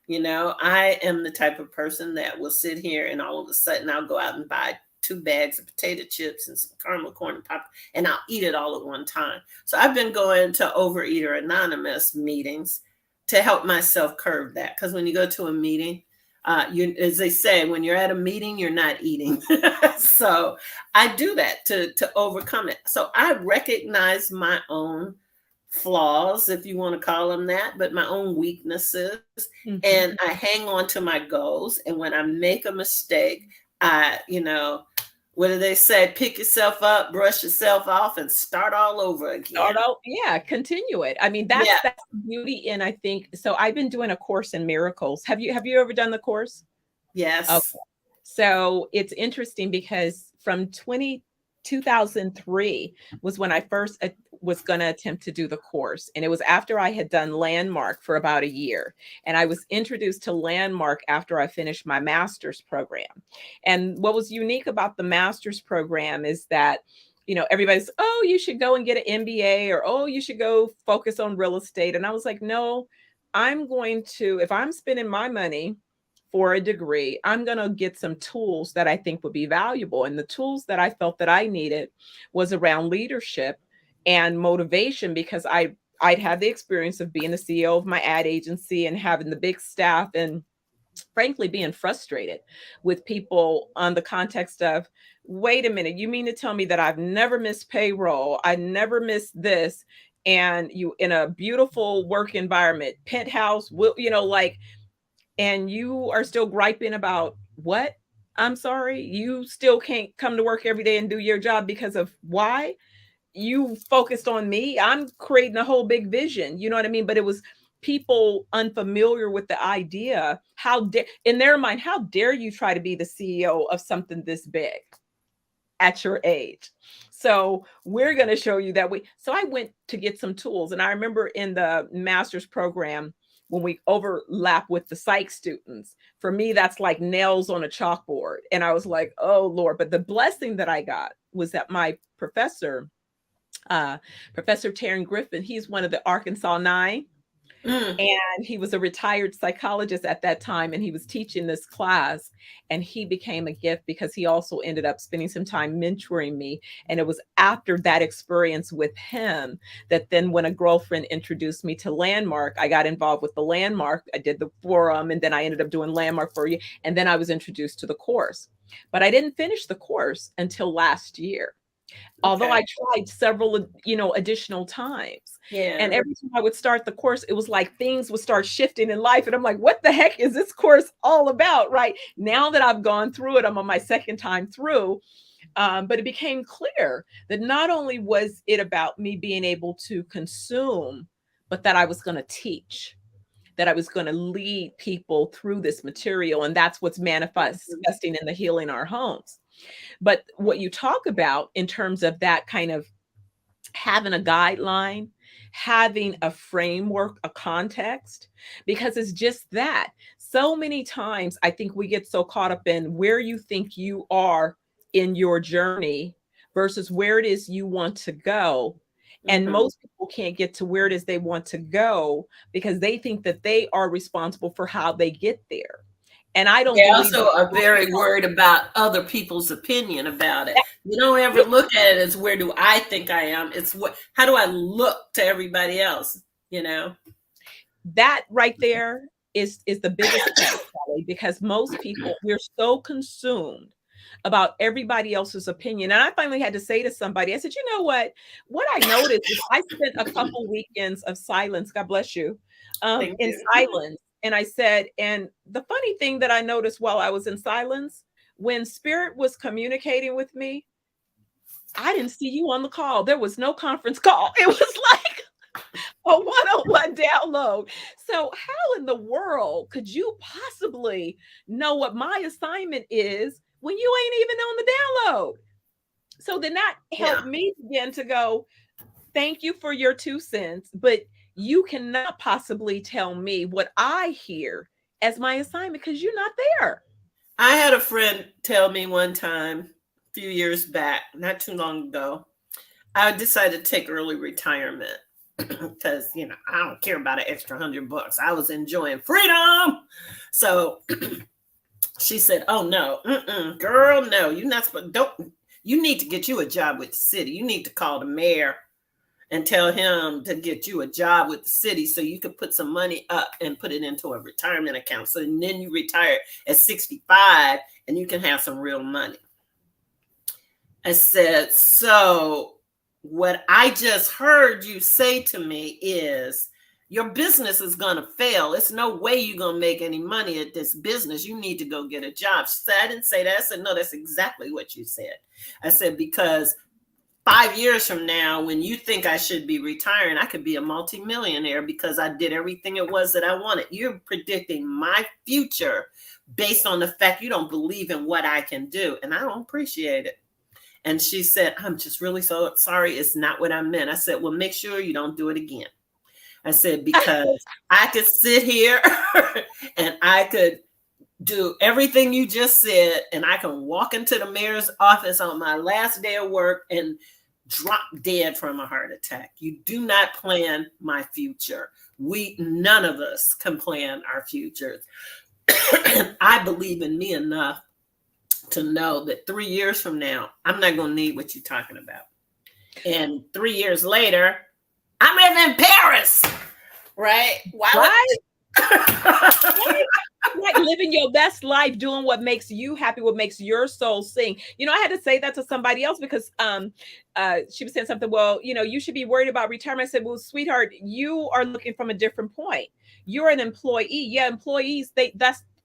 I am the type of person that will sit here and all of a sudden I'll go out and buy 2 bags of potato chips and some caramel corn and pop, and I'll eat it all at one time. So I've been going to Overeater Anonymous meetings to help myself curb that. Because when you go to a meeting, as they say, when you're at a meeting, you're not eating. So I do that to overcome it. So I recognize my own flaws, if you want to call them that, but my own weaknesses. And Mhm. I hang on to my goals. And when I make a mistake, what do they say? Pick yourself up, brush yourself off, and start all over Start again. out, yeah, continue it. I mean, Yeah. that's the beauty in, I think. So I've been doing a course in miracles. Have you ever done the course? Okay. Yes. So it's interesting because from 2003 was when I first was going to attempt to do the course. And it was after I had done Landmark for about a year. And I was introduced to Landmark after I finished my master's program. And what was unique about the master's program is that everybody's, oh, you should go and get an MBA, or, oh, you should go focus on real estate. And I was like, no, I'm going to, if I'm spending my money for a degree, I'm going to get some tools that I think would be valuable. And the tools that I felt that I needed was around leadership and motivation, because I'd had the experience of being the CEO of my ad agency and having the big staff, and frankly being frustrated with people on the context of, wait a minute, you mean to tell me that I've never missed payroll, I never missed this, and you in a beautiful work environment, penthouse, like, and you are still griping about what? I'm sorry, you still can't come to work every day and do your job because of why? You focused on me. I'm creating a whole big vision. You know what I mean? But it was people unfamiliar with the idea. In their mind, how dare you try to be the CEO of something this big at your age? So we're going to show you that way. So I went to get some tools. And I remember in the master's program, when we overlap with the psych students, for me, that's like nails on a chalkboard. And I was like, oh, Lord. But the blessing that I got was that my professor, uh, Professor Taryn Griffin, he's one of the Arkansas Nine. Mm. And he was a retired psychologist at that time, and he was teaching this class, and he became a gift because he also ended up spending some time mentoring me. And it was after that experience with him that then when a girlfriend introduced me to Landmark, I got involved with the Landmark. I did the forum, and then I ended up doing Landmark for you. And then I was introduced to the course. But I didn't finish the course until last year, although Okay. I tried several, additional times. And Yeah. every time I would start the course, it was like things would start shifting in life. And I'm like, what the heck is this course all about? Right now that I've gone through it, I'm on my second time through. But it became clear that not only was it about me being able to consume, but that I was going to teach, that I was going to lead people through this material. And that's what's Mhm. manifesting in the Healing Our Homes. But what you talk about in terms of that kind of having a guideline, having a framework, a context, because it's just that. so many times I think we get so caught up in where you think you are in your journey versus where it is you want to go. And Mhm. most people can't get to where it is they want to go because they think that they are responsible for how they get there. And I don't They believe also that. are very worried about other people's opinion about it. You don't ever look at it as where do I think I am? It's how do I look to everybody else, you know? That right there is the biggest point, Shelley, because most people, we're so consumed about everybody else's opinion. And I finally had to say to somebody, I said, you know what I noticed is I spent a couple weekends of silence, God bless you, Thank in you. silence. And I said, and the funny thing that I noticed while I was in silence, when spirit was communicating with me, I didn't see you on the call. There was no conference call. It was like a one-on-one download. So how in the world could you possibly know what my assignment is when you ain't even on the download? So then that Yeah. helped me begin to go, thank you for your 2 cents, but you cannot possibly tell me what I hear as my assignment because you're not there. I had a friend tell me one time, a few years back, not too long ago, I decided to take early retirement because, I don't care about an extra $100. I was enjoying freedom. So she said, "Oh no, girl, no, you're not supposed. Don't. You need to get you a job with the city. You need to call the mayor and tell him to get you a job with the city so you could put some money up and put it into a retirement account. So then you retire at 65 and you can have some real money." I said, "So what I just heard you say to me is your business is going to fail. It's no way you're going to make any money at this business. You need to go get a job." She said, "I didn't say that." I said, "No, that's exactly what you said." I said, "Because 5 years from now, when you think I should be retiring, I could be a multimillionaire because I did everything it was that I wanted. You're predicting my future based on the fact you don't believe in what I can do. And I don't appreciate it." And she said, "I'm just really so sorry. It's not what I meant." I said, "Well, make sure you don't do it again." I said, "Because I could sit here and I could do everything you just said, and I can walk into the mayor's office on my last day of work and drop dead from a heart attack. You do not plan my future. None of us can plan our futures." I believe in me enough to know that 3 years from now, I'm not going to need what you're talking about. And 3 years later, I'm in Paris, right? Why Right? would Right, living your best life, doing what makes you happy, what makes your soul sing. I had to say that to somebody else because she was saying something, well, you should be worried about retirement. I said, well, sweetheart, you are looking from a different point. You're an employee. Yeah, employees,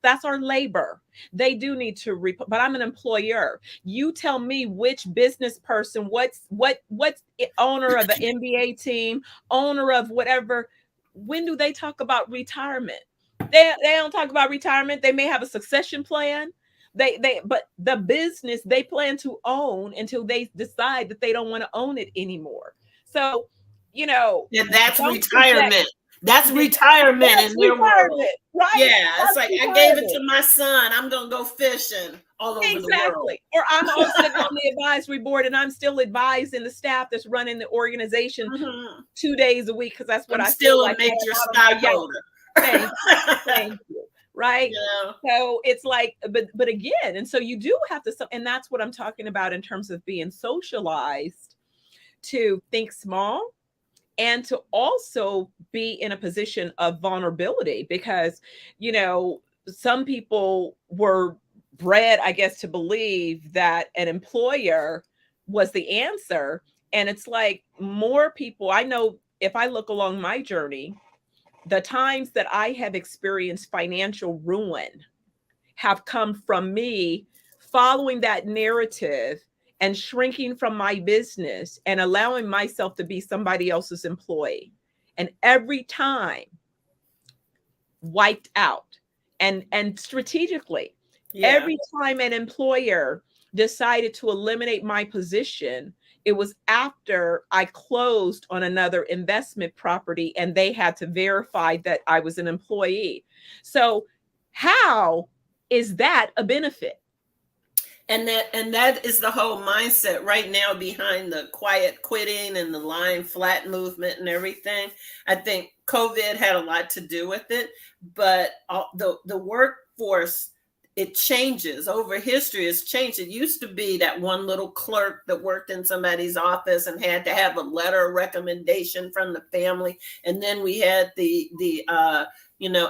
that's our labor. They do need to but I'm an employer. You tell me which business person, what's owner of an NBA team, owner of whatever, when do they talk about retirement? They don't talk about retirement. They may have a succession plan. But the business they plan to own until they decide that they don't want to own it anymore. So, Yeah, that's don't project. retirement. That's That's retirement in their world. retirement, right? Yeah, it's That's like I gave it retirement. to my son. I'm gonna go fishing all over the world. Exactly. Or I'm all sitting on the advisory board and I'm still advising the staff that's running the organization Mhm. 2 days a week because that's what I'm I feel still a like I major am out on my yacht. stockholder. Thank thank you. Right? Yeah. So it's like, but again, and so you do have to, and that's what I'm talking about in terms of being socialized to think small and to also be in a position of vulnerability because, some people were bred, I guess, to believe that an employer was the answer. And it's like more people, I know if I look along my journey, the times that I have experienced financial ruin have come from me following that narrative and shrinking from my business and allowing myself to be somebody else's employee. And every time wiped out and strategically, Yeah. every time an employer decided to eliminate my position, it was after I closed on another investment property and they had to verify that I was an employee. So How is that a benefit? And that is the whole mindset right now behind the quiet quitting and the lying flat movement and everything. I think COVID had a lot to do with it, but the workforce, it changes over history. It's changed. It used to be that one little clerk that worked in somebody's office and had to have a letter of recommendation from the family, and then we had the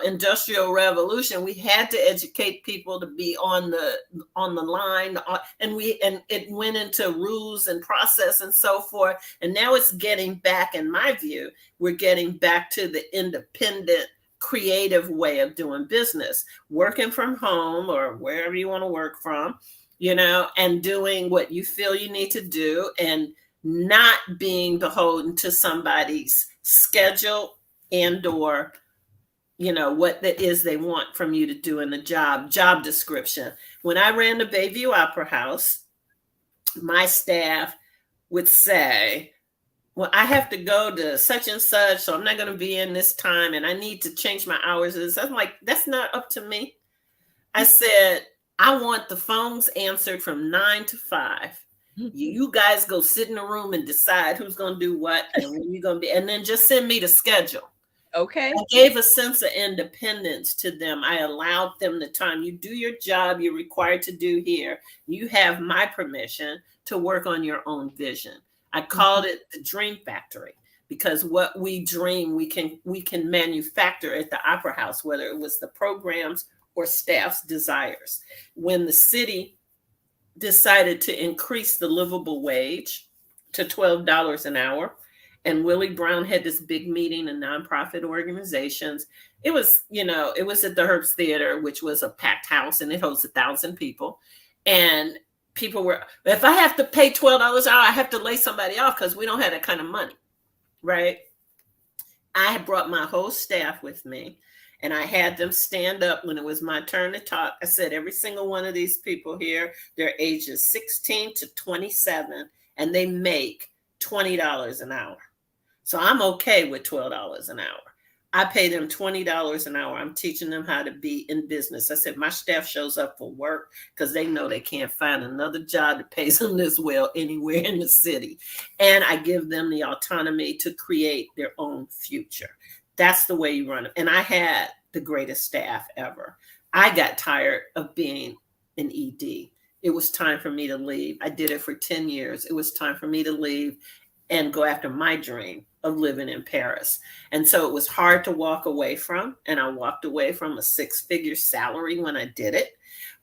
industrial revolution. We had to educate people to be on the line, and it went into rules and process and so forth. And now it's getting back, in my view, we're getting back to the independent, creative way of doing business, working from home or wherever you want to work from, and doing what you feel you need to do, and not being beholden to somebody's schedule and/or what that is they want from you to do in the job description. When I ran the Bayview Opera House, my staff would say, well, I have to go to such and such, so I'm not going to be in this time, and I need to change my hours. I'm like, that's not up to me. I said, I want the phones answered from 9 to 5. You guys go sit in a room and decide who's going to do what and when you're going to be, and then just send me the schedule. Okay. I gave a sense of independence to them. I allowed them the time. You do your job you're required to do here. You have my permission to work on your own vision. I called it the Dream Factory, because what we dream, we can manufacture at the Opera House, whether it was the programs or staff's desires. When the city decided to increase the livable wage to $12 an hour, and Willie Brown had this big meeting in nonprofit organizations. It was at the Herbst Theater, which was a packed house, and it holds 1,000 people. And people were, if I have to pay $12 an hour, I have to lay somebody off because we don't have that kind of money, right? I had brought my whole staff with me, and I had them stand up when it was my turn to talk. I said, every single one of these people here, their ages 16 to 27, and they make $20 an hour. So I'm okay with $12 an hour. I pay them $20 an hour. I'm teaching them how to be in business. I said, my staff shows up for work because they know they can't find another job that pays them this well anywhere in the city. And I give them the autonomy to create their own future. That's the way you run it. And I had the greatest staff ever. I got tired of being an ED. It was time for me to leave. I did it for 10 years. It was time for me to leave and go after my dream of living in Paris. And so it was hard to walk away from. And I walked away from a 6-figure salary when I did it,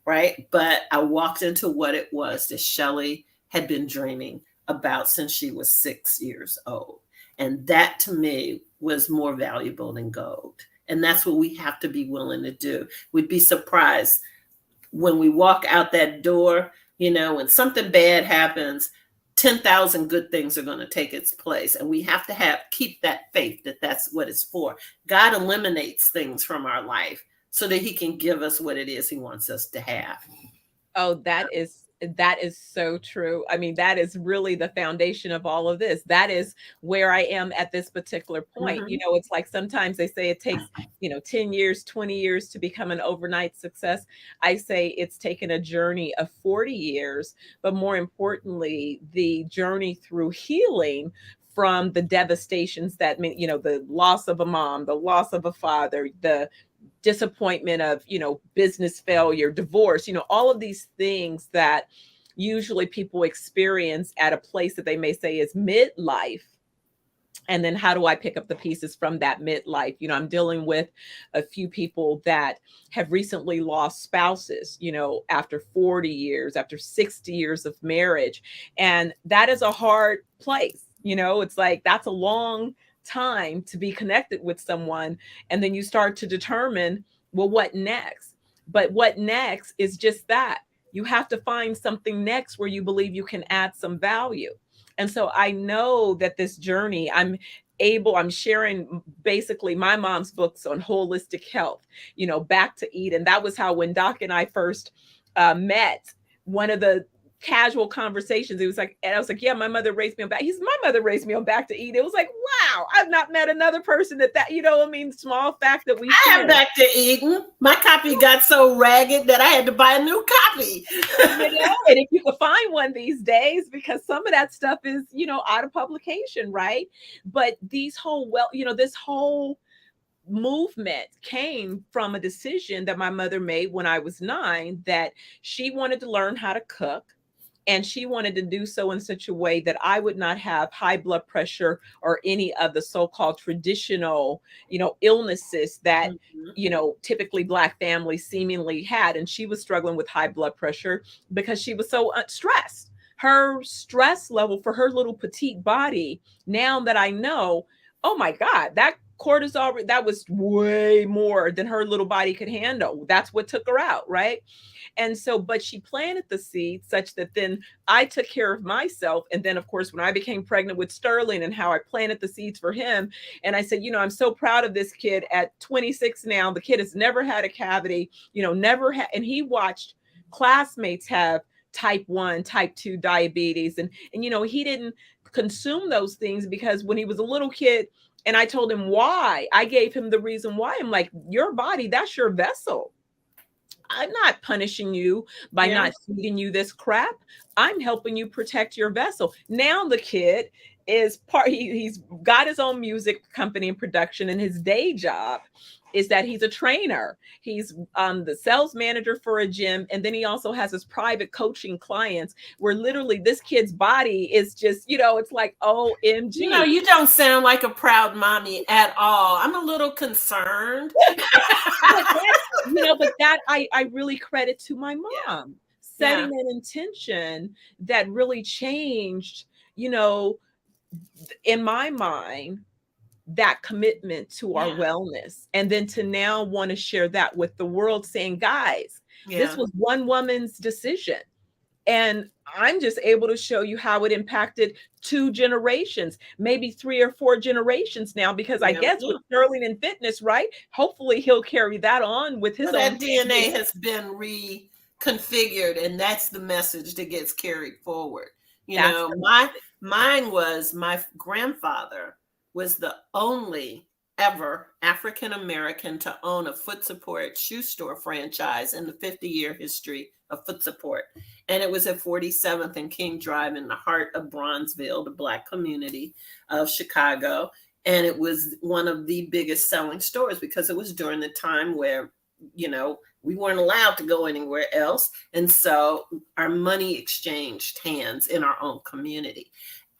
right? But I walked into what it was that Shelley had been dreaming about since she was 6 years old. And that to me was more valuable than gold. And that's what we have to be willing to do. We'd be surprised when we walk out that door, when something bad happens, 10,000 good things are going to take its place. And we have to keep that faith that that's what it's for. God eliminates things from our life so that he can give us what it is he wants us to have. Oh, that is so true. I mean, that is really the foundation of all of this. That is where I am at this particular point. It's like sometimes they say it takes, 10 years, 20 years to become an overnight success. I say it's taken a journey of 40 years, but more importantly, the journey through healing from the devastations that, the loss of a mom, the loss of a father, the disappointment of, business failure, divorce, all of these things that usually people experience at a place that they may say is midlife. And then how do I pick up the pieces from that midlife? I'm dealing with a few people that have recently lost spouses, after 40 years, after 60 years of marriage. And that is a hard place. It's like, that's a long time to be connected with someone. And then you start to determine, well, what next? But what next is just that. You have to find something next where you believe you can add some value. And so I know that this journey, I'm sharing basically my mom's books on holistic health, Back to Eden. That was how, when Doc and I first met, one of the casual conversations, it was like, and I was like, yeah, my mother raised me on Back. My mother raised me on Back to Eden. It was like, wow, I've not met another person that, I mean, small fact that we I share. have Dr. Eden. My copy got so ragged that I had to buy a new copy. And if you could find one these days, because some of that stuff is, out of publication, right? But these whole, this whole movement came from a decision that my mother made when I was 9, that she wanted to learn how to cook. And she wanted to do so in such a way that I would not have high blood pressure or any of the so-called traditional, illnesses that, Mhm. typically Black families seemingly had. And she was struggling with high blood pressure because she was so stressed. Her stress level for her little petite body, now that I know, oh my God, that cortisol, that was way more than her little body could handle. That's what took her out, right? And so, but she planted the seed such that then I took care of myself. And then, of course, when I became pregnant with Sterling and how I planted the seeds for him, and I said, I'm so proud of this kid at 26 now. The kid has never had a cavity, never had, and he watched classmates have type 1, type 2 diabetes. And he didn't consume those things because when he was a little kid, and I told him why, I gave him the reason why. I'm like, your body, that's your vessel. I'm not punishing you by Yeah. not feeding you this crap. I'm helping you protect your vessel. Now the kid is he's got his own music company and production, and his day job is that he's a trainer. He's the sales manager for a gym, and then he also has his private coaching clients where literally this kid's body is just, it's like OMG. You don't sound like a proud mommy at all. I'm a little concerned. But that I really credit to my mom setting an intention that really changed, in my mind, that commitment to our wellness. And then to now want to share that with the world, saying, guys, this was one woman's decision. And I'm just able to show you how it impacted 2 generations, maybe 3 or 4 generations now, because I guess with Sterling and fitness, right? Hopefully he'll carry that on with his own. That DNA has been reconfigured, and that's the message that gets carried forward. Mine was my grandfather was the only ever African American to own a foot support shoe store franchise in the 50-year history of foot support. And it was at 47th and King Drive in the heart of Bronzeville, the Black community of Chicago. And it was one of the biggest selling stores because it was during the time where, we weren't allowed to go anywhere else. And so our money exchanged hands in our own community.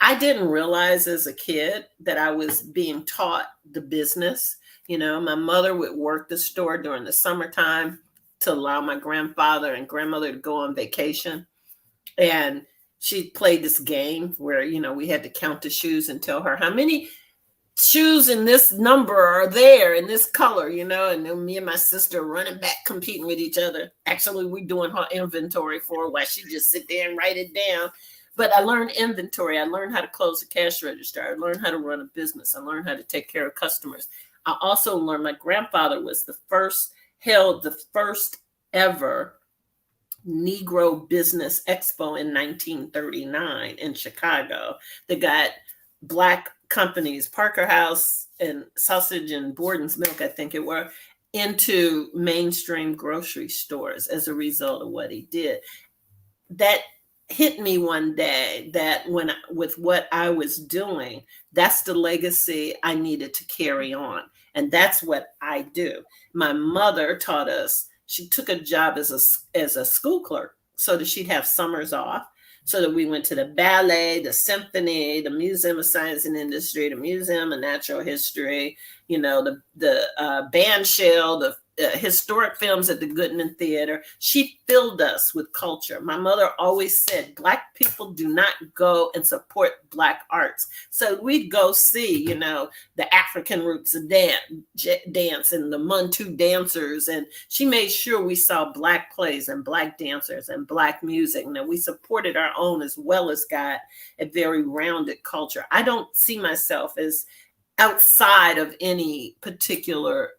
I didn't realize as a kid that I was being taught the business. My mother would work the store during the summertime to allow my grandfather and grandmother to go on vacation. And she played this game where, we had to count the shoes and tell her how many shoes in this number are there in this color, and then me and my sister running back competing with each other. Actually, we doing her inventory for her while she just sit there and write it down. But I learned inventory. I learned how to close a cash register. I learned how to run a business. I learned how to take care of customers. I also learned my grandfather was held the first ever Negro Business Expo in 1939 in Chicago that got Black companies, Parker House and Sausage and Borden's Milk, I think it were, into mainstream grocery stores as a result of what he did. That hit me one day that with what I was doing, that's the legacy I needed to carry on. And that's what I do. My mother taught us, she took a job as a school clerk so that she'd have summers off, so that we went to the ballet, the symphony, the Museum of Science and Industry, the Museum of Natural History, the band shell, the historic films at the Goodman Theater. She filled us with culture. My mother always said, Black people do not go and support Black arts. So we'd go see, the African roots of dance and the Muntu dancers. And she made sure we saw Black plays and Black dancers and Black music. And that we supported our own as well as got a very rounded culture. I don't see myself as outside of any particular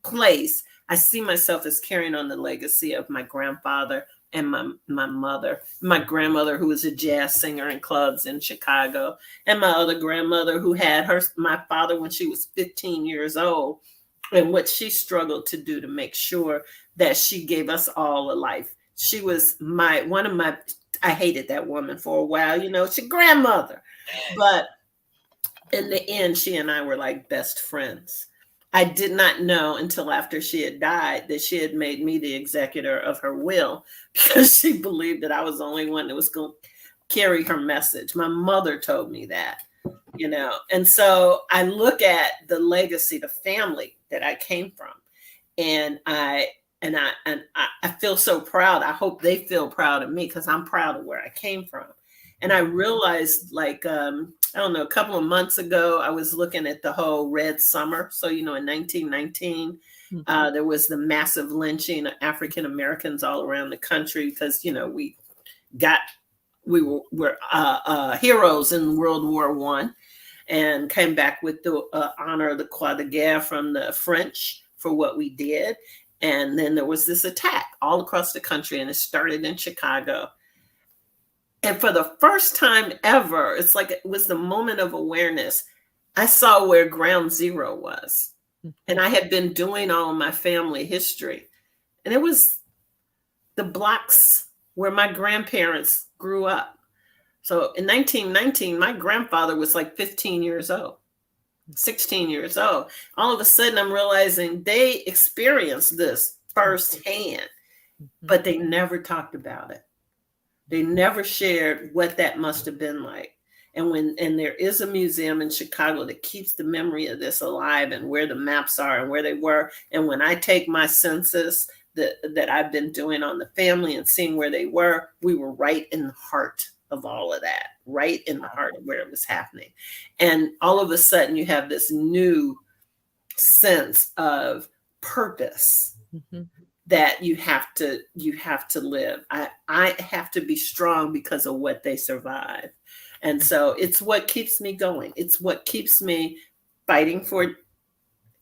place. I see myself as carrying on the legacy of my grandfather, and my mother, my grandmother, who was a jazz singer in clubs in Chicago, and my other grandmother who had my father when she was 15 years old, and what she struggled to do to make sure that she gave us all a life. She was one of my, I hated that woman for a while, she's grandmother, but in the end, she and I were like best friends. I did not know until after she had died that she had made me the executor of her will because she believed that I was the only one that was going to carry her message. My mother told me that, and so I look at the legacy, the family that I came from, and I feel so proud. I hope they feel proud of me because I'm proud of where I came from. And I realized, like, I don't know, a couple of months ago, I was looking at the whole Red Summer. So, in 1919, there was the massive lynching of African Americans all around the country because, we were heroes in World War I and came back with the honor of the Croix de Guerre from the French for what we did. And then there was this attack all across the country, and it started in Chicago. And for the first time ever, it's like it was the moment of awareness. I saw where ground zero was. And I had been doing all my family history. And it was the blocks where my grandparents grew up. So in 1919, my grandfather was like 15 years old, 16 years old. All of a sudden, I'm realizing they experienced this firsthand, but they never talked about it. They never shared what that must have been like. And there is a museum in Chicago that keeps the memory of this alive and where the maps are and where they were. And when I take my census that I've been doing on the family and seeing where they were, we were right in the heart of all of that, right in the heart of where it was happening. And all of a sudden you have this new sense of purpose. That you have to live. I have to be strong because of what they survived. And so it's what keeps me going. It's what keeps me fighting for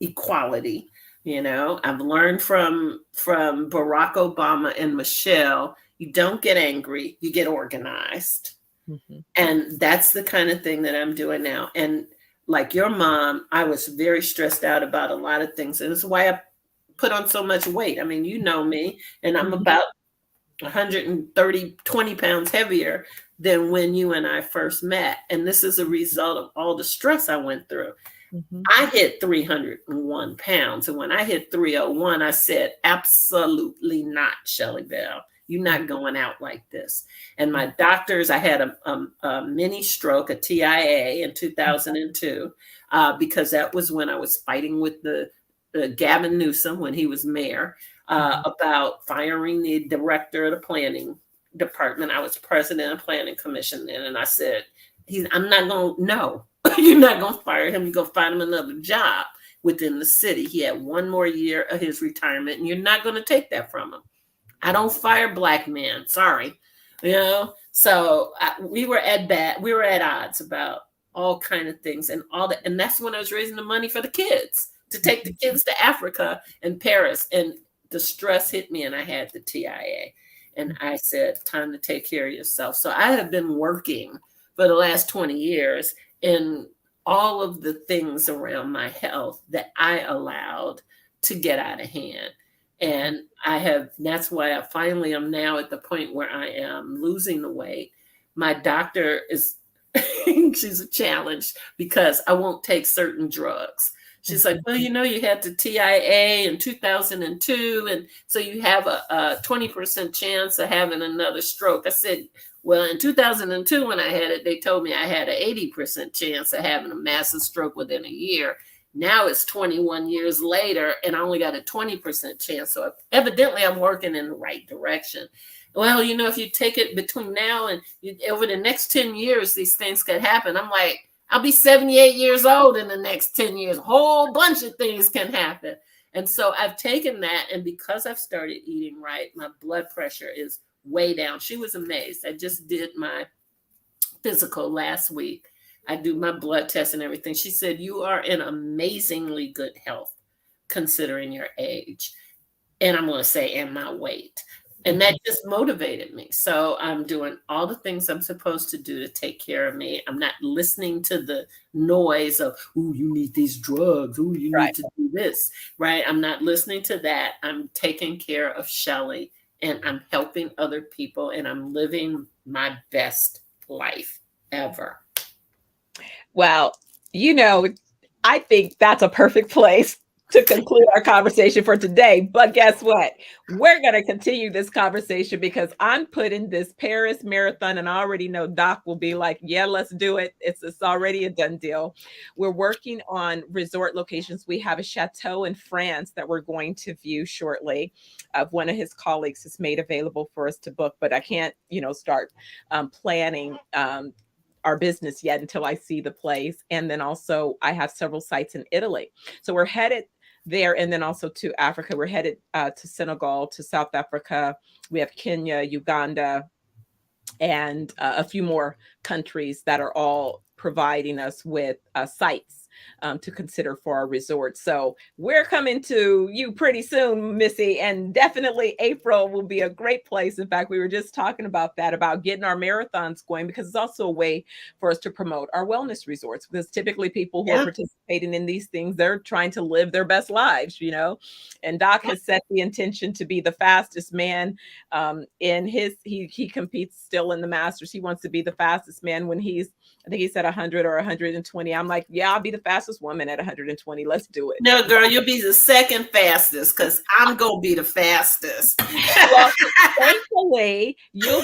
equality. I've learned from Barack Obama and Michelle, you don't get angry, you get organized. And that's the kind of thing that I'm doing now. And like your mom, I was very stressed out about a lot of things. And it's why I put on so much weight. I mean, you know me, and I'm about 20 pounds heavier than when you and I first met. And this is a result of all the stress I went through. I hit 301 pounds. And when I hit 301, I said, absolutely not, Shelley Bell. You're not going out like this. And my doctors, I had a mini stroke, a TIA in 2002, because that was when I was fighting with Gavin Newsom when he was mayor about firing the director of the planning department. I was president of the planning commission then. And I said, I'm not going to, no, you're not going to fire him. You're going to find him another job within the city. He had one more year of his retirement and you're not going to take that from him. I don't fire black men. Sorry. So we were at odds about all kind of things and all that. And that's when I was raising the money for the kids to take the kids to Africa and Paris. And the stress hit me and I had the TIA. And I said, time to take care of yourself. So I have been working for the last 20 years in all of the things around my health that I allowed to get out of hand. And that's why I finally am now at the point where I am losing the weight. My doctor is, she's a challenge because I won't take certain drugs. She's like, well, you had the TIA in 2002. And so you have a 20% chance of having another stroke. I said, well, in 2002, when I had it, they told me I had an 80% chance of having a massive stroke within a year. Now it's 21 years later, and I only got a 20% chance. So evidently I'm working in the right direction. Well, if you take it between now and over the next 10 years, these things could happen. I'm like, I'll be 78 years old in the next 10 years. A whole bunch of things can happen. And so I've taken that. And because I've started eating right, my blood pressure is way down. She was amazed. I just did my physical last week. I do my blood test and everything. She said, you are in amazingly good health considering your age. And I'm going to say, and my weight. And that just motivated me. So I'm doing all the things I'm supposed to do to take care of me. I'm not listening to the noise of, "Ooh, you need these drugs. Ooh, you Right. need to do this," right? I'm not listening to that. I'm taking care of Shelley, and I'm helping other people, and I'm living my best life ever. Well, you know, I think that's a perfect place to conclude our conversation for today. But guess what? We're going to continue this conversation because I'm putting this Paris marathon, and I already know Doc will be like, yeah, let's do it. It's already a done deal. We're working on resort locations. We have a chateau in France that we're going to view shortly. One of his colleagues has made available for us to book, but I can't, start planning our business yet until I see the place. And then also, I have several sites in Italy. So we're headed there, and then also to Africa. We're headed to Senegal, to South Africa. We have Kenya, Uganda, and a few more countries that are all providing us with sites to consider for our resort. So we're coming to you pretty soon, Missy, and definitely April will be a great place. In fact, we were just talking about that, about getting our marathons going, because it's also a way for us to promote our wellness resorts, because typically people who are Yeah. participating in these things, they're trying to live their best lives, and Doc has set the intention to be the fastest man in his, he competes still in the Masters. He wants to be the fastest man when he's, I think he said 100 or 120. I'm like, yeah, I'll be the fastest woman at 120. Let's do it. No, girl, you'll be the second fastest because I'm going to be the fastest. Well, thankfully, you'll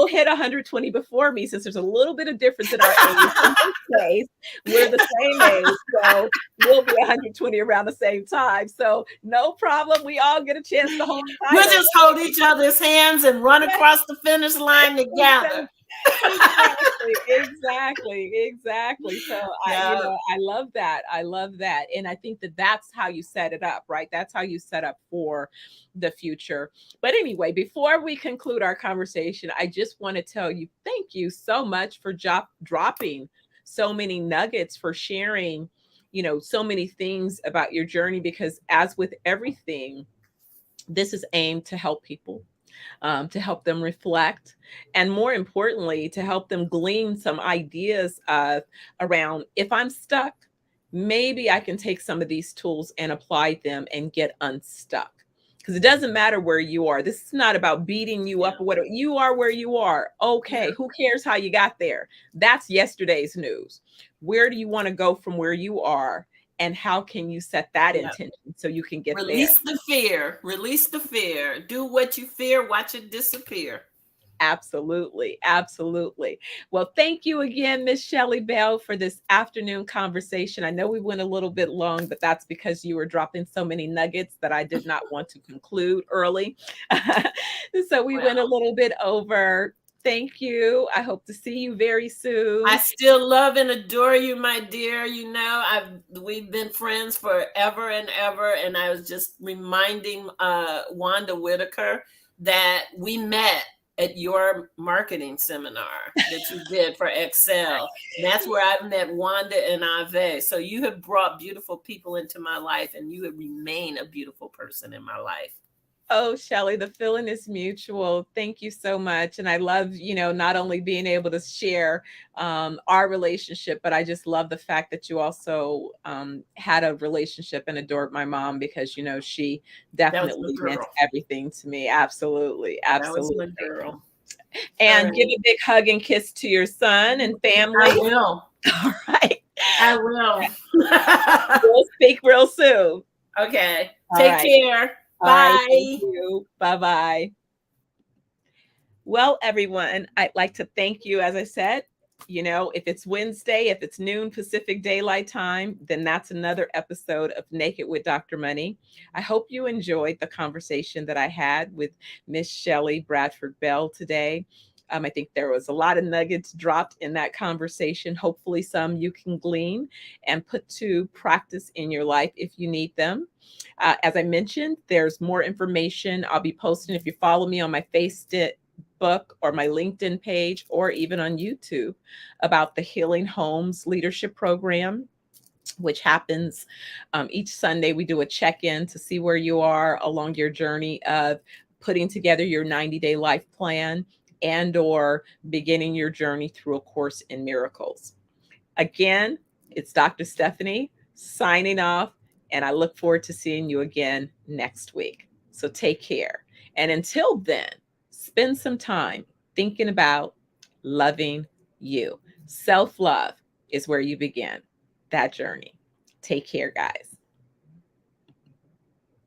hit 120 before me, since there's a little bit of difference in our age. In this case, we're the same age, so we'll be 120 around the same time. So no problem. We all get a chance to hold the We'll title. just hold each other's hands and run across the finish line together. Exactly. So Yeah. I love that. And I think that that's how you set it up, right? That's how you set up for the future. But anyway, before we conclude our conversation, I just want to tell you, thank you so much for dropping so many nuggets, for sharing, so many things about your journey, because as with everything, this is aimed to help people, to help them reflect, and more importantly, to help them glean some ideas of around, if I'm stuck, maybe I can take some of these tools and apply them and get unstuck. Because it doesn't matter where you are. This is not about beating you up or whatever. You are where you are. Okay. Yeah. Who cares how you got there? That's yesterday's news. Where do you want to go from where you are? And how can you set that intention so you can get there? Release the fear. Release the fear. Do what you fear. Watch it disappear. Absolutely. Well, thank you again, Miss Shelley Bell, for this afternoon conversation. I know we went a little bit long, but that's because you were dropping so many nuggets that I did not want to conclude early. So we went a little bit over. Thank you. I hope to see you very soon. I still love and adore you, my dear. We've been friends forever and ever. And I was just reminding Wanda Whitaker that we met at your marketing seminar that you did for Excel. And that's where I met Wanda and Ave. So you have brought beautiful people into my life, and you have remained a beautiful person in my life. Oh, Shelley, the feeling is mutual. Thank you so much. And I love, not only being able to share our relationship, but I just love the fact that you also had a relationship and adored my mom, because, she definitely meant everything to me. Absolutely. That was my girl. And give a big hug and kiss to your son and family. I will. All right. I will. We'll speak real soon. Okay. Take care. Bye. Right, thank you. Bye-bye. Well, everyone, I'd like to thank you. As I said, if it's Wednesday, if it's noon Pacific Daylight Time, then that's another episode of Naked with Dr. Money. I hope you enjoyed the conversation that I had with Miss Shelley Bradford Bell today. I think there was a lot of nuggets dropped in that conversation. Hopefully some you can glean and put to practice in your life if you need them. As I mentioned, there's more information I'll be posting if you follow me on my Facebook or my LinkedIn page, or even on YouTube, about the Healing Homes Leadership Program, which happens each Sunday. We do a check-in to see where you are along your journey of putting together your 90-day life plan, and or beginning your journey through A Course in Miracles. Again, it's Dr. Stephanie signing off, and I look forward to seeing you again next week. So take care. And until then, spend some time thinking about loving you. Self-love is where you begin that journey. Take care, guys.